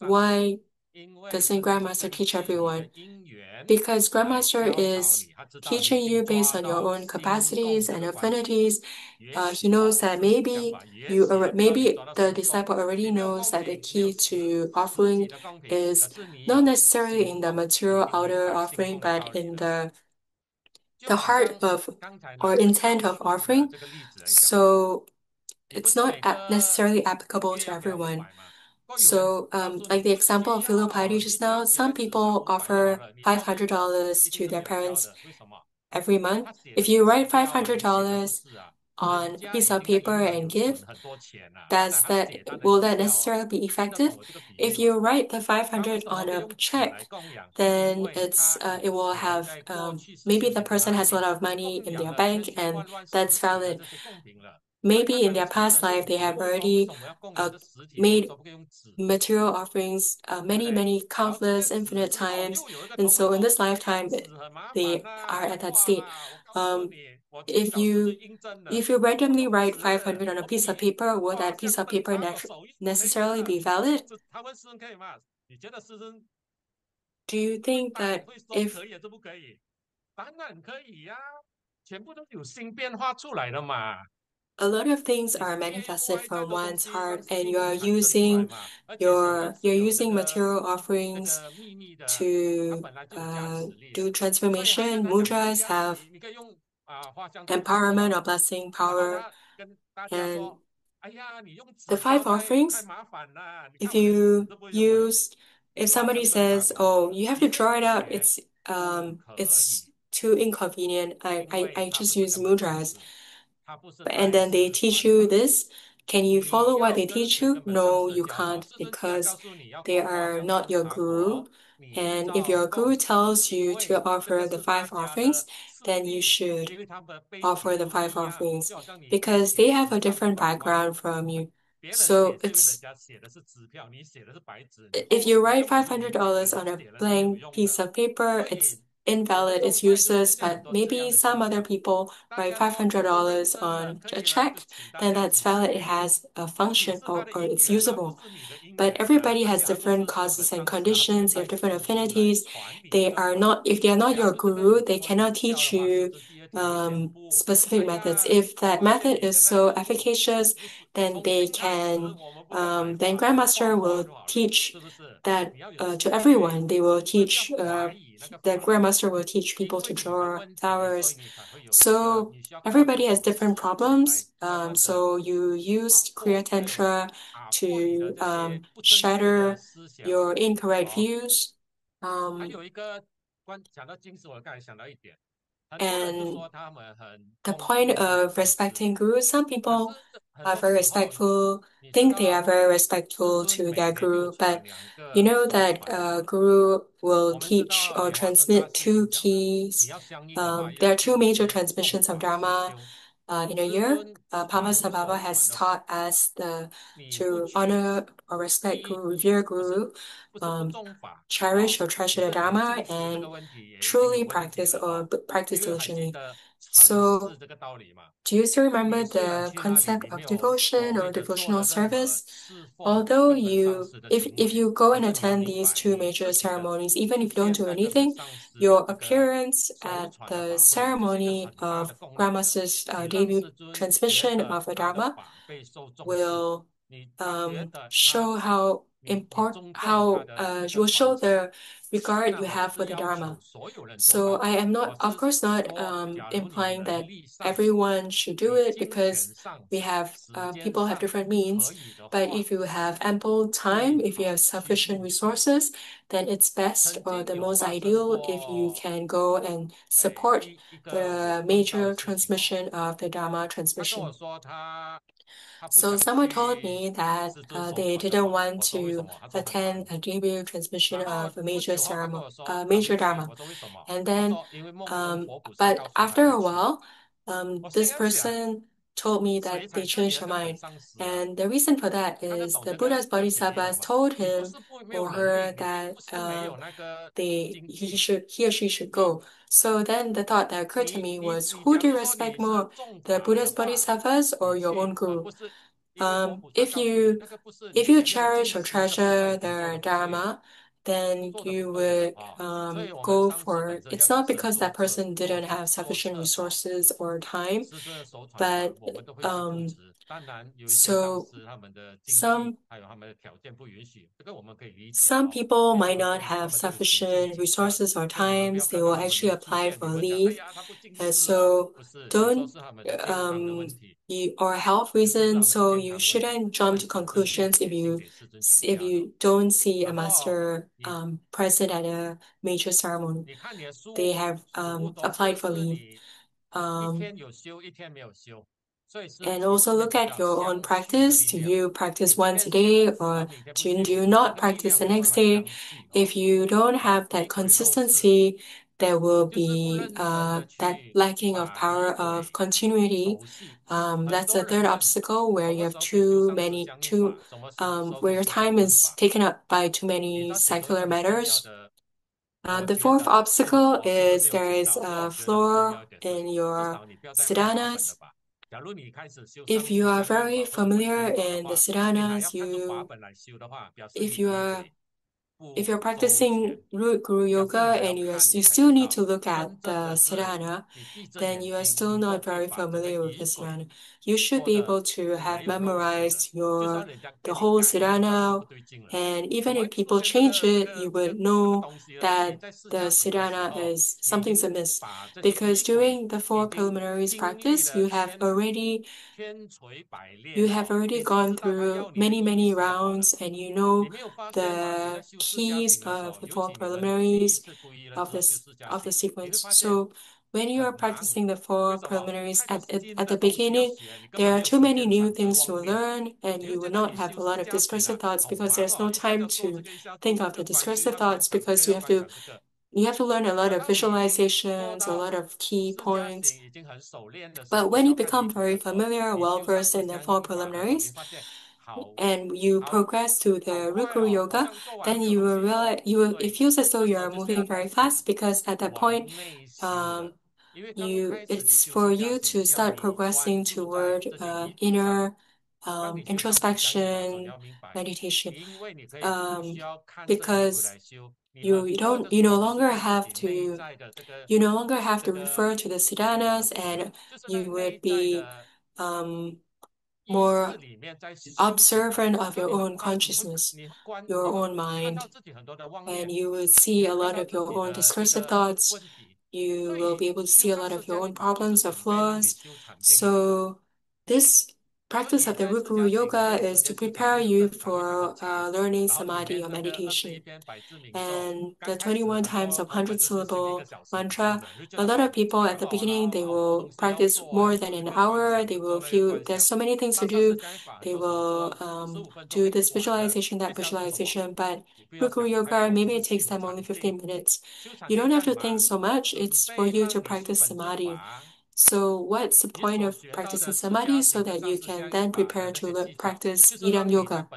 why doesn't Grandmaster teach everyone? Because Grandmaster is teaching you based on your own capacities and affinities. He knows that maybe maybe the disciple already knows that the key to offering is not necessarily in the material outer offering, but in the heart of or intent of offering. So it's not necessarily applicable to everyone. So, like the example of filial piety just now, some people offer $500 to their parents every month. If you write $500 on a piece of paper and give, will that necessarily be effective? If you write the 500 on a check, then it will have maybe the person has a lot of money in their bank and that's valid. Maybe in their past life they have already made material offerings many countless infinite times, and so in this lifetime they are at that state. Um, if you if you randomly write 500 on a piece of paper, will that piece of paper necessarily be valid? Do you think that if a lot of things are manifested from one's heart and you're using material offerings to do transformation. Mudras have empowerment or blessing power, and the five offerings, if you use, if somebody says, oh, you have to draw it out, it's too inconvenient, I just use mudras, and then they teach you this, can you follow what they teach you? No, you can't, because they are not your guru. And if your guru tells you to offer the five offerings, then you should offer the five offerings because they have a different background from you. So it's if you write $500 on a blank piece of paper, it's invalid, it's useless, but maybe some other people write $500 on a check, then that's valid, it has a function or it's usable. But everybody has different causes and conditions, they have different affinities. They are not, if they are not your guru, they cannot teach you specific methods. If that method is so efficacious, then then Grandmaster will teach that to everyone. The Grandmaster will teach people to draw towers. So everybody has different problems. So you used Kriya Tantra to shatter your incorrect views. And the point of respecting guru, some people are very respectful, think they are very respectful to their guru, but you know that guru will teach or transmit two keys. There are two major transmissions of Dharma in a year. Padmasambhava has taught us to honor or respect Guru, revere Guru, um, cherish or treasure the Dharma, and truly practice diligently. So, do you still remember the concept of devotion or devotional service? Although if you go and attend these two major ceremonies, even if you don't do anything, your appearance at the ceremony of Grandmaster's debut transmission of a Dharma will show will show the regard you have for the Dharma. So I am not, of course, not implying that everyone should do it because people have different means. But if you have ample time, if you have sufficient resources, then it's best or the most ideal if you can go and support the major transmission of the Dharma transmission. So someone told me that they didn't want to attend a debut transmission of a major ceremony, major Dharma. And then, but after a while, this person told me that they changed their mind. And the reason for that is the Buddha's bodhisattvas told him or her that he or she should go. So then the thought that occurred to me was, who do you respect more, the Buddha's bodhisattvas or your own guru? If you cherish or treasure the Dharma, then you would go for it's not because that person didn't have sufficient resources or time, but so some people might not have sufficient resources or times. They will actually apply for leave. And so don't or health reasons, so you shouldn't jump to conclusions if you don't see a master present at a major ceremony. They have applied for leave. Um, And also look at your own practice. Do you practice once a day or do you not practice the next day? If you don't have that consistency, there will be that lacking of power of continuity. That's a third obstacle where you have where your time is taken up by too many secular matters. The fourth obstacle is there is a flaw in your sadhanas. If you are very familiar in the sadhanas, if you are if you're practicing root guru yoga and you still need to look at the sadhana, then you are still not very familiar with the sadhana. You should be able to have memorized the whole sadhana, and even if people change it, you would know that the sadhana is something's amiss. Because during the four preliminaries practice, you have already gone through many, many rounds and you know the keys of the four preliminaries of the sequence. So when you are practicing the four preliminaries at the beginning, there are too many new things to learn and you will not have a lot of discursive thoughts because there's no time to think of the discursive thoughts because you have to learn a lot of visualizations, a lot of key points. But when you become very familiar, well-versed in the four preliminaries, and you progress to the Rukru Yoga, then you will realize it feels as though you are moving very fast because at that point, um, it's for you to start progressing toward inner introspection, meditation, um, because you no longer have to refer to the Siddhanas and you would be um, more observant of your own consciousness, your own mind, and you will see a lot of your own discursive thoughts. You will be able to see a lot of your own problems or flaws. So this practice of the Rupuru Yoga is to prepare you for learning samadhi or meditation. And the 21 times of 100 syllable mantra, a lot of people at the beginning, they will practice more than an hour. They will feel there's so many things to do. They will do this visualization, that visualization. But Rukru Yoga, maybe it takes them only 15 minutes. You don't have to think so much. It's for you to practice samadhi. So what's the point of practicing samadhi? So that you can then prepare to practice Yidam Yoga.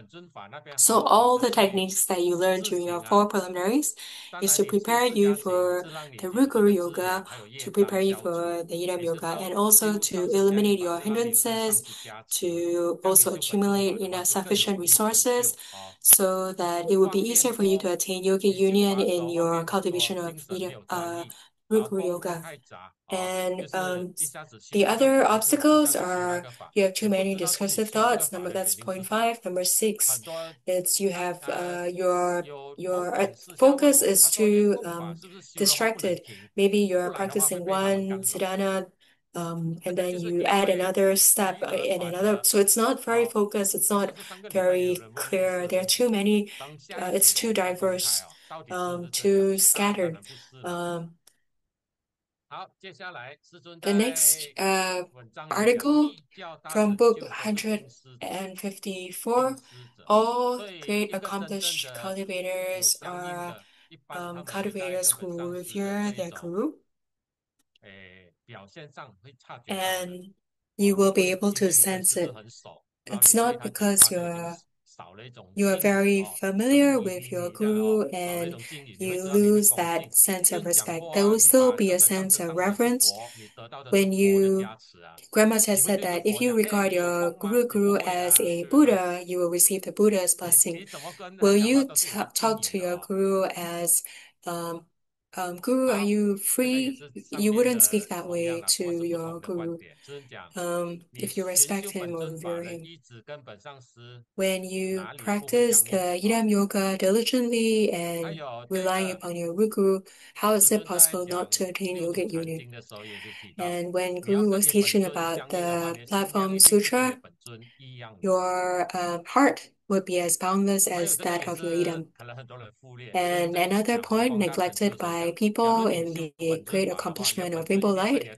So all the techniques that you learn during your four preliminaries is to prepare you for the Rukuru Yoga, to prepare you for the Yidam Yoga, and also to eliminate your hindrances, to also accumulate enough sufficient resources so that it would be easier for you to attain yogic union in your cultivation of Rukuru Yoga. And the other obstacles are you have too many discursive thoughts. That's point 5. Number 6, it's you have your focus is too distracted. Maybe you're practicing one sadhana, and then you add another step and another. So it's not very focused. It's not very clear. There are too many. It's too diverse, too scattered. The next article from book 154, all great accomplished cultivators are cultivators who revere their guru, and you will be able to sense it. It's not because you are very familiar with your guru and you lose that sense of respect. There will still be a sense of reverence when Grandma has said that if you regard your guru as a Buddha, you will receive the Buddha's blessing. Will you talk to your guru as, Guru, are you free? You wouldn't speak that way to your guru if you respect him or revere him. When you practice the Yidam Yoga diligently and relying upon your guru, how is it possible not to attain yogic union? And when Guru was teaching about the Platform Sutra, your heart would be as boundless as that of your Yidam. And another point neglected by people in the great accomplishment of Rainbow Light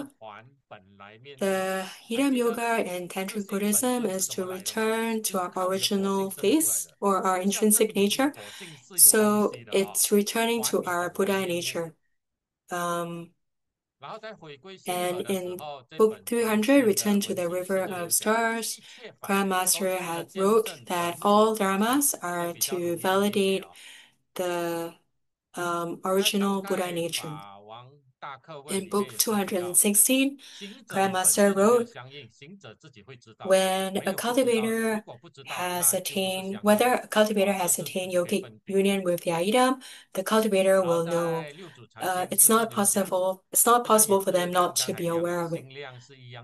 So the Yidam Yoga and Tantric Buddhism is to return to our original face or our intrinsic nature. So it's returning to our Buddha nature. And in book 300, Return to the River of Stars, Grandmaster had wrote that all dharmas are to validate the original Buddha nature. In book 216, Grandmaster wrote, when a cultivator has attained, whether a cultivator has attained yogic union with the Yidam, the cultivator will know. It's not possible for them not to be aware of it.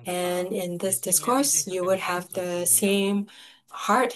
And in this discourse, you would have the same heart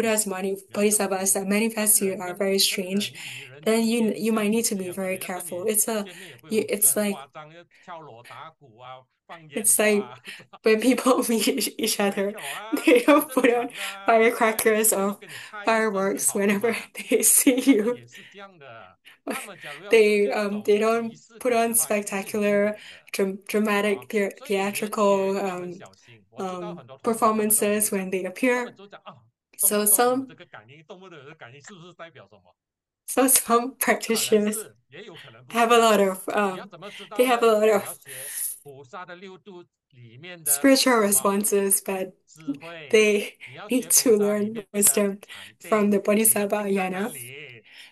Buddha's bodhisattvas that manifest you are very strange, then you might need to be very careful. It's like it's like when people meet each other, they don't put on firecrackers or fireworks whenever they see you. They don't put on spectacular, dramatic, theatrical performances when they appear. So some practitioners have a lot of they have a lot of spiritual responses, but they need to learn wisdom from the Bodhisattva yana.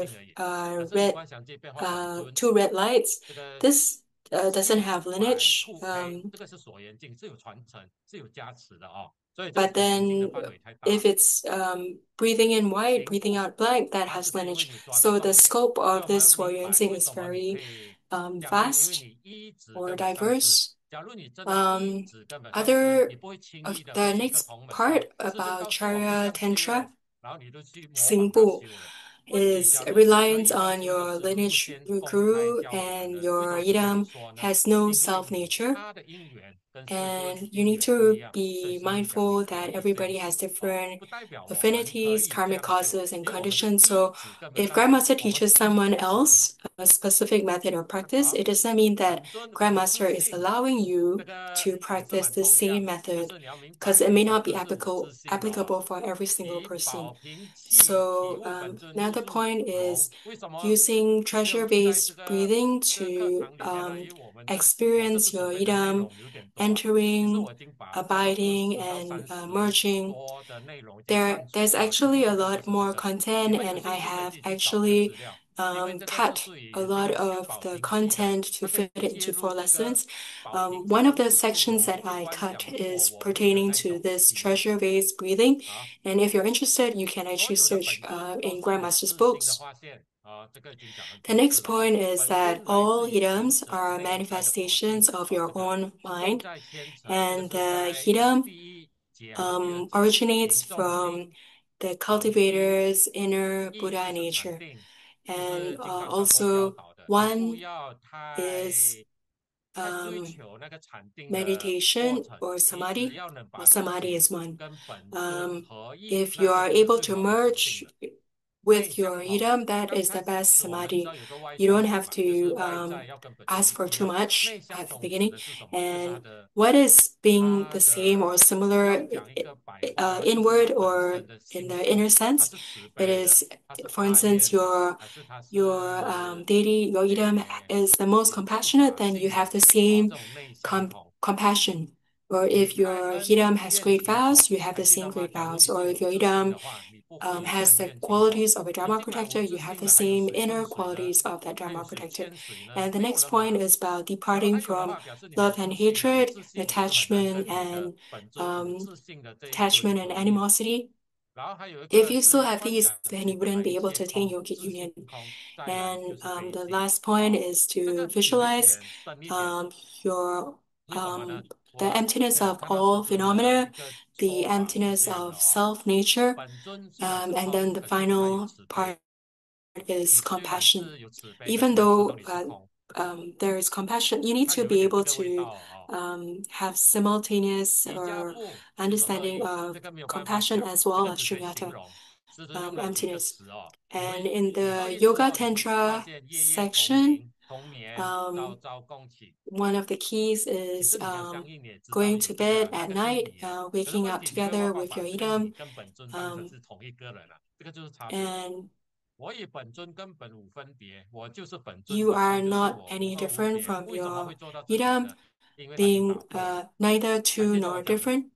with red two red lights. This doesn't have lineage. But then if it's breathing in white, breathing out black, that has lineage. So the scope of this 我缘境 is very vast or diverse. Other of the next part about Charya Tantra, 行部. is reliant on your lineage guru, and your yidam has no self-nature. And you need to be mindful that everybody has different affinities, karmic causes, and conditions. So if Grandmaster teaches someone else a specific method or practice, it doesn't mean that Grandmaster is allowing you to practice the same method, because it may not be applicable for every single person. So another point is using treasure-based breathing to experience your idam, entering, abiding, and merging. There's actually a lot more content, and I have actually cut a lot of the content to fit it into 4 lessons. One of the sections that I cut is pertaining to this treasure-based breathing, and if you're interested, you can actually search in Grandmaster's books. The next point is that all idioms are manifestations of your own mind, and the idom originates from the cultivator's inner Buddha nature. And also, one is meditation or samadhi. Well, samadhi is one. If you are able to merge with your idam, that is the best samadhi. You don't have to ask for too much at the beginning. And what is being the same or similar inward or in the inner sense? It is, for instance, your deity, your idam is the most compassionate, then you have the same compassion. Or if your idam has great vows, you have the same great vows. Or if your idam has the qualities of a Dharma protector, you have the same inner qualities of that Dharma protector. And the next point is about departing from love and hatred, um, attachment and animosity. If you still have these, then you wouldn't be able to attain yogic union. And the last point is to visualize um, your the emptiness of all phenomena, the emptiness of self-nature, and then the final part is compassion. Even though there is compassion, you need to be able to have simultaneous or understanding of compassion as well as shunyata, emptiness. And in the Yoga Tantra section, um, one of the keys is going to bed at night, waking up together with your idam, and you are not any different from your idam, being neither two nor different.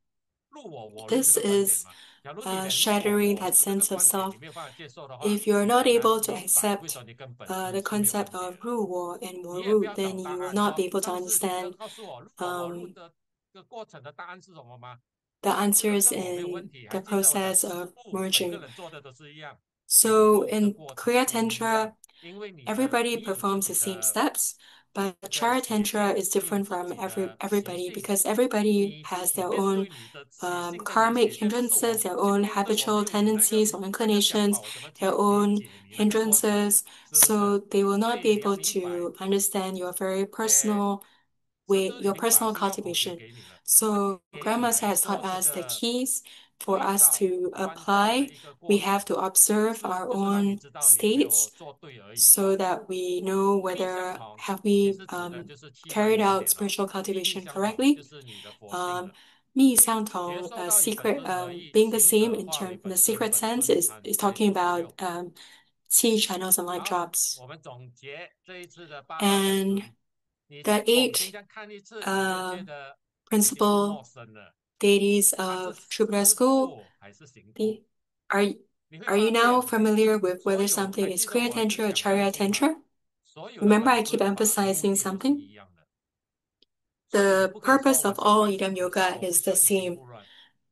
This is shattering that sense of self. If you're not able to accept the concept of 入我 and 我入, then you will not be able to understand the answers in the process of merging. So in Kriya Tantra, everybody performs the same steps, but Chara Tantra is different from everybody because everybody has their own karmic hindrances, their own habitual tendencies or inclinations, their own hindrances. So they will not be able to understand your very personal way, your personal cultivation. So Grandmaster has taught us the keys for us to apply. We have to observe our own states so that we know whether have we carried out spiritual cultivation correctly. 密相同, secret, being the same in the secret sense is talking about qi channels and light drops. And the 8 principal deities of True Buddha School, are, are you now familiar with whether something is Kriya Tantra or Charya Tantra? Remember, I keep emphasizing something. The purpose of all Yidam Yoga is the same.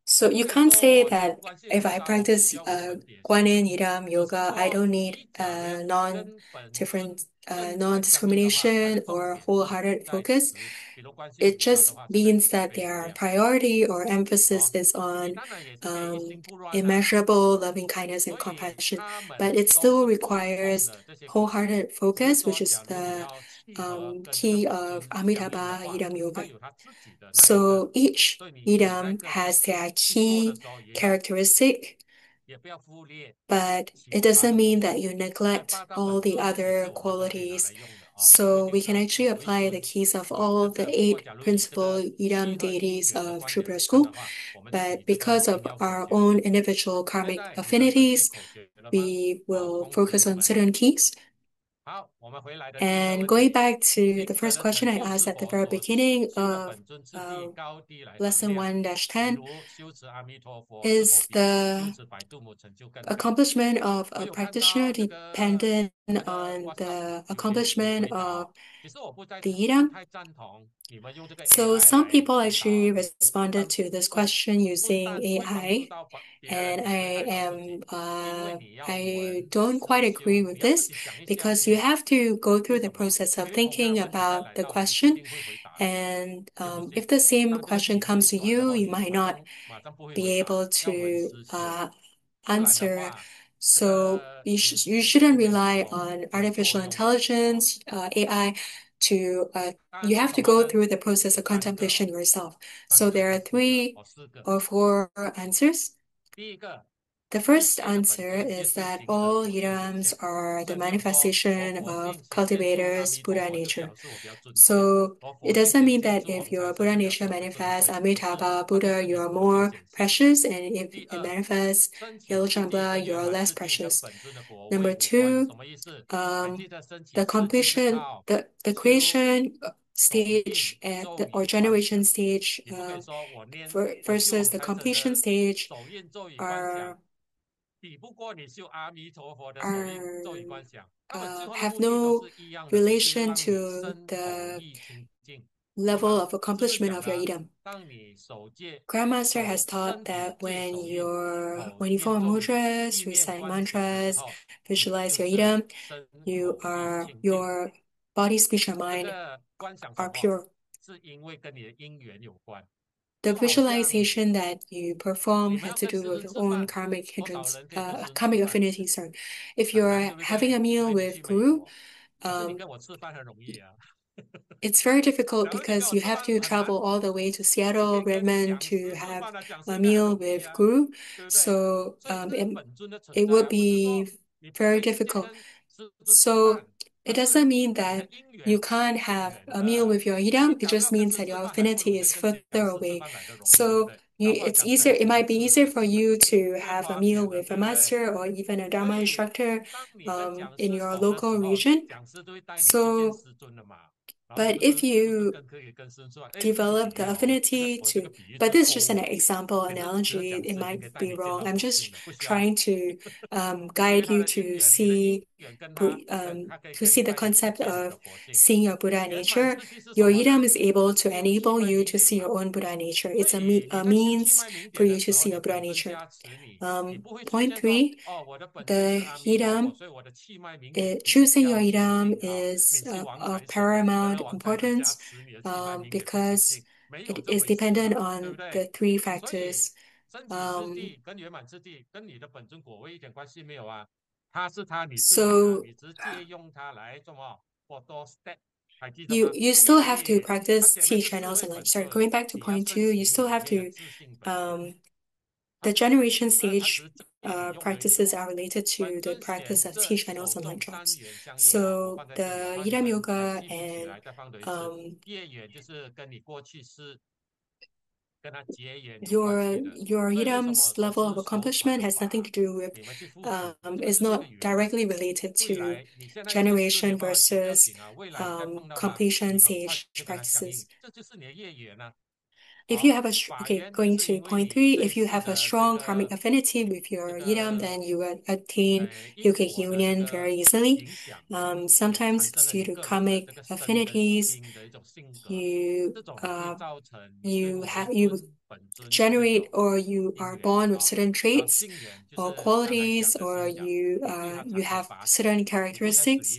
So you can't say that if I practice Guanyin Yidam Yoga, I don't need non-different non-discrimination or wholehearted focus. It just means that their priority or emphasis is on immeasurable loving kindness and compassion, but it still requires wholehearted focus, which is the key of Amitabha Yidam Yoga. So each Yidam has their key characteristic, but it doesn't mean that you neglect all the other qualities. So we can actually apply the keys of all the 8 principal Yidam deities of Tripura school, but because of our own individual karmic affinities, we will focus on certain keys. And going back to the first question I asked at the very beginning of lesson 1-10, is the accomplishment of a practitioner dependent on the accomplishment of the Yidam? So some people actually responded to this question using AI, and I don't quite agree with this because you have to go through the process of thinking about the question, and if the same question comes to you, you might not be able to answer. So you shouldn't rely on artificial intelligence, AI, to you have to go through the process of contemplation yourself. So there are 3 or 4 answers. The first answer is that all yidams are the manifestation of cultivators' Buddha nature. So it doesn't mean that if your Buddha nature manifests Amitabha Buddha, you are more precious, and if it manifests Yellow Chambla, you are less precious. Number 2, the completion, the creation stage or generation stage versus the completion stage are have no relation to the level of accomplishment of your Yidam. Grandmaster has taught that when you form mudras, recite mantras, visualize your Yidam, your body, speech, and mind are pure. The visualization that you perform has to do with your own karmic hindrance, karmic affinity. Sorry, if you're having a meal with Guru, um, it's very difficult because you have to travel all the way to Seattle, Redmond to have a meal with Guru. So it would be very difficult. So it doesn't mean that you can't have a meal with your Yidam. It just means that your affinity is further away. So it's easier. It might be easier for you to have a meal with a master or even a Dharma instructor in your local region. So, but if you develop the affinity to, but this is just an example analogy, it might be wrong. I'm just trying to guide you to see the concept of seeing your Buddha nature. Your Yidam is able to enable you to see your own Buddha nature. It's a means for you to see your Buddha nature. Point 3, the Yidam choosing your Yidam is of paramount importance because it is dependent on the 3 factors. So you still have to practice T channels and sorry, going back to point 2, you still have to the generation stage practices are related to the practice of T channels and light drops. So the Yidam Yoga and your Yidam's level of accomplishment has nothing to do with is not directly related to generation versus completion stage practices. If you have going to point 3, if you have a strong karmic affinity with your Yidam, then you will attain yogic union very easily. Sometimes it's due to karmic affinities. You generate or you are born with certain traits or qualities, or you have certain characteristics.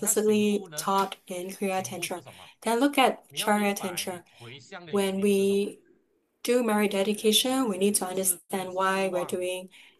explicitly taught in Kriya Tantra. Then look at Charya Tantra. When we do marriage dedication, we need to understand why we're doing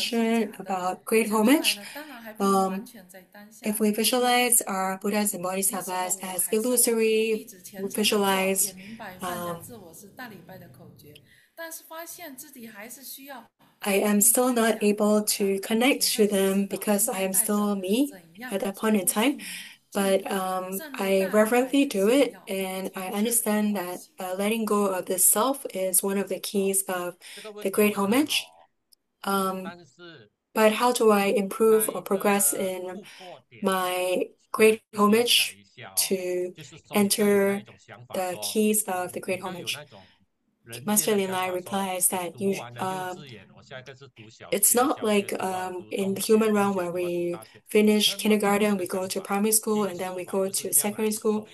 question about great homage. Um, if we visualize our Buddhas and Bodhisattvas as illusory, we visualize I am still not able to connect to them because I am still me at that point in time. But I reverently do it, and I understand that letting go of the self is one of the keys of the great homage. Um, but how do I improve or progress in my great homage to enter the keys of the great homage? Master Lin Lai replies that it's not like in the human realm where we finish kindergarten, we go to primary school, and then we go to secondary school.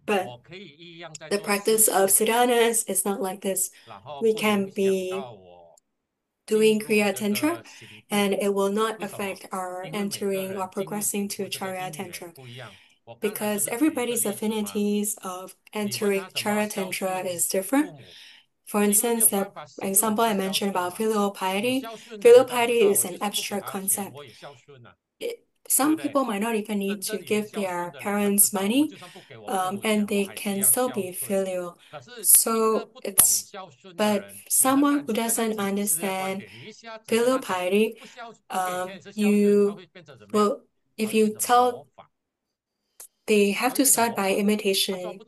But the practice of sadhanas is not like this. We can be doing Kriya Tantra, and it will not affect our entering or progressing to Charya Tantra. Because everybody's affinities of entering Charya Tantra is different. For instance, the example I mentioned about filial piety is an abstract concept. Some people might not even need to give their parents money, and they can still be filial. But someone who doesn't understand filial piety, you will, if you tell they have to start by imitation,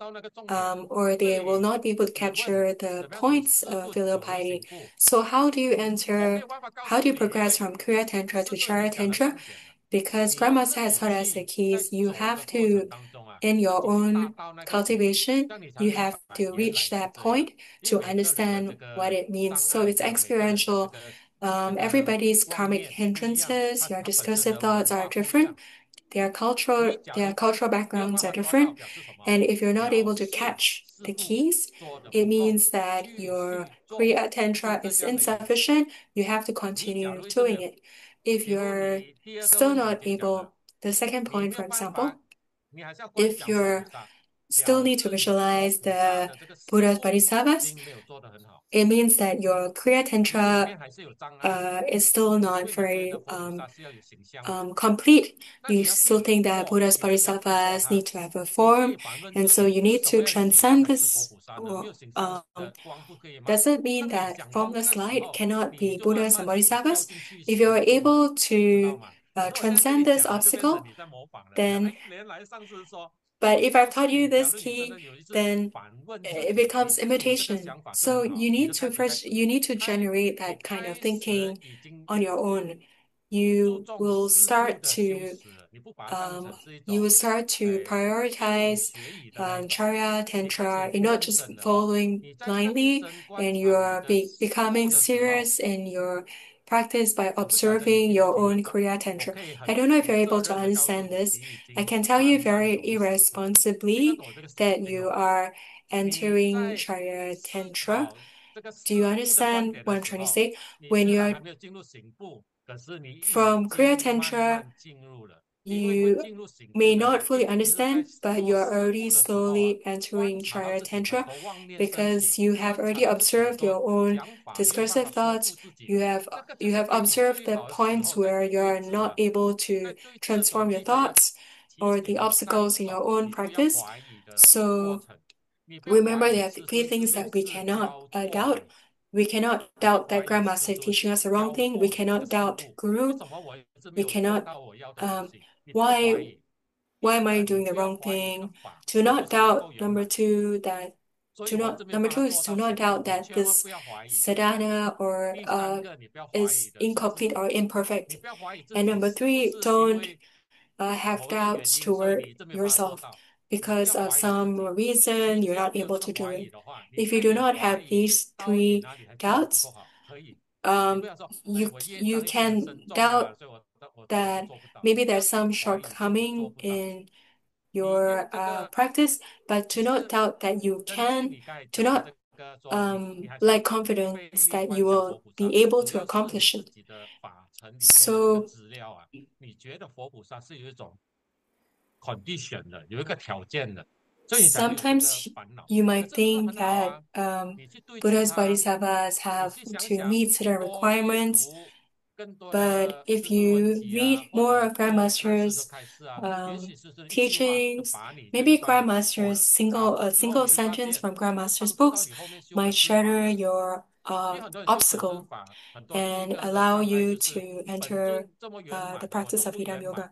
or they will not be able to capture the points of filial piety. So how do you progress from Kriya Tantra to Chara Tantra? Because Grandmaster has taught us the keys, you have to, in your own cultivation, you have to reach that point to understand what it means. So it's experiential. Everybody's karmic hindrances, your discursive thoughts are different. Their cultural backgrounds are different. And if you're not able to catch the keys, it means that your Kriya Tantra is insufficient. You have to continue doing it. If you're still not able, the second point, for example, if you're still need to visualize the Buddha's Bodhisattvas, it means that your Kriya Tantra is still not very complete. You still think that Buddha's Bodhisattvas need to have a form, and so you need to transcend this. Does it mean that formless light cannot be Buddhas and Bodhisattvas? If you're able to transcend this obstacle, then but if I've taught you this key, then it becomes imitation. So you need to generate that kind of thinking on your own. You will start to um, you will start to prioritize Charya Tantra. You're not just following blindly, and you are becoming serious in your practice by observing your own Kriya Tantra. I don't know if you're able to understand this. I can tell you very irresponsibly that you are entering Charya Tantra. Do you understand what I'm trying to say? When you're from Kriya Tantra, you may not fully understand, but you are already slowly entering Chara Tantra because you have already observed your own discursive thoughts. You have observed the points where you are not able to transform your thoughts or the obstacles in your own practice. So remember there are three things that we cannot doubt. We cannot doubt that Grandmaster is teaching us the wrong thing. We cannot doubt Guru. We cannot um, why why am I doing the wrong thing? Do not doubt number two is do not doubt that this sadhana or is incomplete or imperfect. And number three, don't have doubts toward yourself because of some reason you're not able to do it. If you do not have these three doubts, um, you can doubt that maybe there's some shortcoming in your practice, but do not doubt that you can. Do not lack confidence that you will be able to accomplish it. So sometimes you might think that Buddha's bodhisattvas have to meet certain requirements. But if you read more of Grandmaster's teachings, maybe Grandmaster's a single sentence from Grandmaster's books might shatter your obstacle and allow you to enter the practice of Yidam Yoga.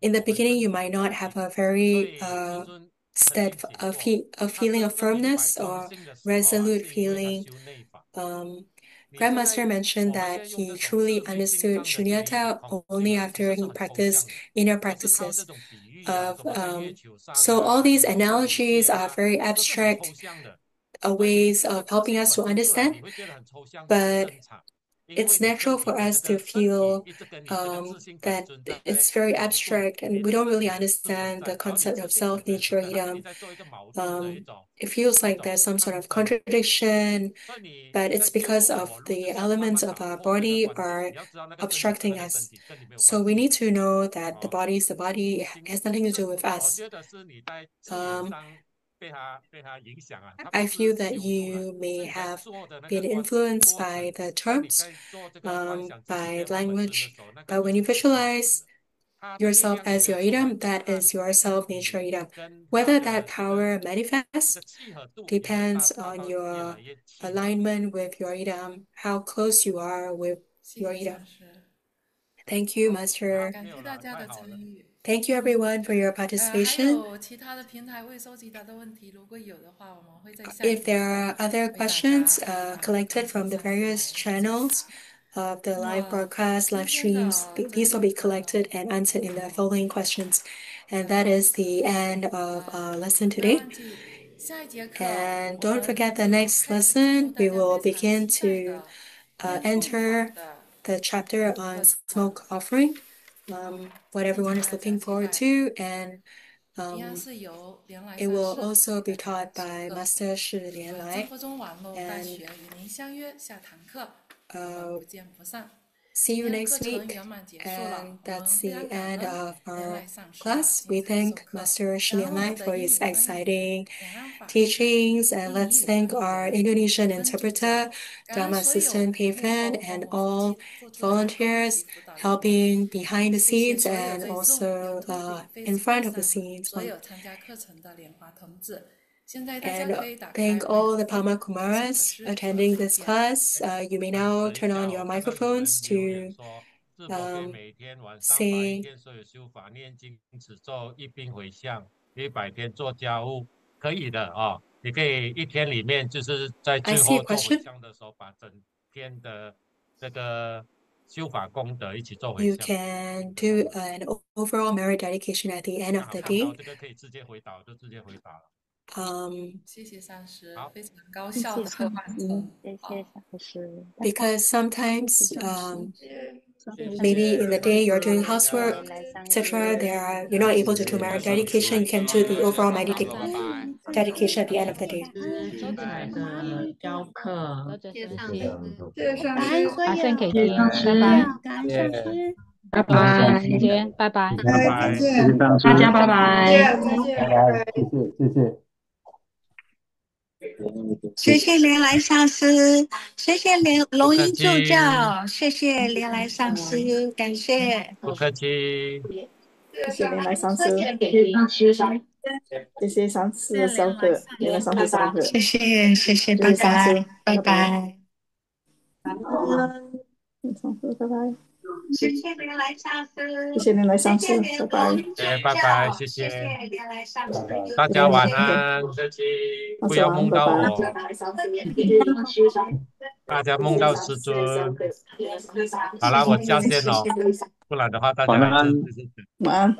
In the beginning, you might not have a very a feeling of firmness or resolute feeling. Grandmaster mentioned that he truly understood shunyata only after he practiced inner practices of so all these analogies are very abstract ways of helping us to understand, but it's natural for us to feel that it's very abstract and we don't really understand the concept of self, nature, idam. It feels like there's some sort of contradiction, but it's because of the elements of our body are obstructing us. So we need to know that the body is the body, it has nothing to do with us. I feel that you may have been influenced by the terms, by language, but when you visualize yourself as your idam, that is your self nature idam. Whether that power manifests depends on your alignment with your idam, how close you are with 谢 your 谢 idam. 上师。Thank you, Master. 感谢大家的参与。Thank you, everyone, for your 还 participation. 有其他的平台未收集到的问题，如果有的话，我们会在下一 If there are other 为大家 questions 进 collected 行 from the 详细的 various 解 channels 答。 of the live 那 broadcast, 今 live 天的 streams, these will be collected and answered in the following questions. And that is the end of our lesson 不要 today. 忘记下一节课， And 我 don't 们 forget the 就 next 开始进入 lesson, 大 we 家 will 非常 begin 期待 to 的烟供法 enter 的 the chapter 课 on 程。 smoke offering, what everyone is 敬请 looking 大家 forward 期待。 to. And 一样是由莲来 it 上 will 师 also 给 be 大家 taught by 授课。 Master Shi 我 Lian 们中 Lai. 佛中网络大 And 学与您相约下堂课，我们不见不散。 see 今 you 天课 next 程 week. 圆满结束了， And 我们 that's 非常 the 感 end 恩 of 莲 our 来上师的 class. 精 We 彩授 thank 课， Master Shi 感 Lian 恩我 Lai 们的 for 英 his 语翻译员 exciting 两岸法师， teachings. And 英 let's 语 thank 翻译 our 员 Indonesian 培芬助教， interpreter, 感恩 Dharma 所有 assistant 幕 Peifen, 后帮 and 我们 all 做出的义工及 volunteers 辅导员， helping behind the 谢谢 scenes 所有 and 在 Zoom、 also YouTube、 in front of Facebook the 上 scenes. 所有参加课程的莲华同志。现在大家 And 可以打开 thank 麦 all 克 the 风， Pama 感谢老 Kumaras 师做 attending 主 this 讲。 class. You may now turn on your 等一下，我看到有人 microphones 留言 to 说，是否可以 um, 每天晚上把一 say 天所有修法念经持咒一并回向，100天做家务？可以的啊，你可以一天里面就是在 I 最 see a 后做回 question. 向的时候，把整天的这个修法功德一起做回 You 向。 can do an overall merit dedication at the end 刚 of 好 the 看到 day. 这个可以直接回答，我就直接回答了。 谢谢上师，好，非常高谢谢效的上师，完成。谢谢好，上师，拜拜。 because sometimes 谢谢上师， maybe in the day you're doing 大 housework, 家 etc. 连来上 You're not 师， able to do 今天 merit 上师 dedication. You 希 can do 望 the 大 overall 家 拜 meditation 拜。 dedication at the end of the day. 收起来的教课，多谢上师，感恩所把声给有，听，感拜拜。恩感恩上师。拜我们下拜，次见，拜拜。拜拜。谢谢上师，大家拜拜。拜拜，谢谢谢谢。谢谢莲来上师，谢谢龙不客吟助气，教，谢谢莲来上师，感谢。不客气。谢谢连来上师，谢谢上次的授课，连来上次上课，谢谢谢谢，拜谢谢上拜师，拜拜拜，拜。上课拜拜，谢谢莲来上师，谢谢连来上师，拜拜，龙吟助拜拜，教，谢谢谢谢莲来上师，大谢谢连来家晚上师，安，不客气，上次晚安，不要梦拜拜。到我，大家梦到师尊。好了，我下线了，不然的话大家晚安。还是就是。晚安。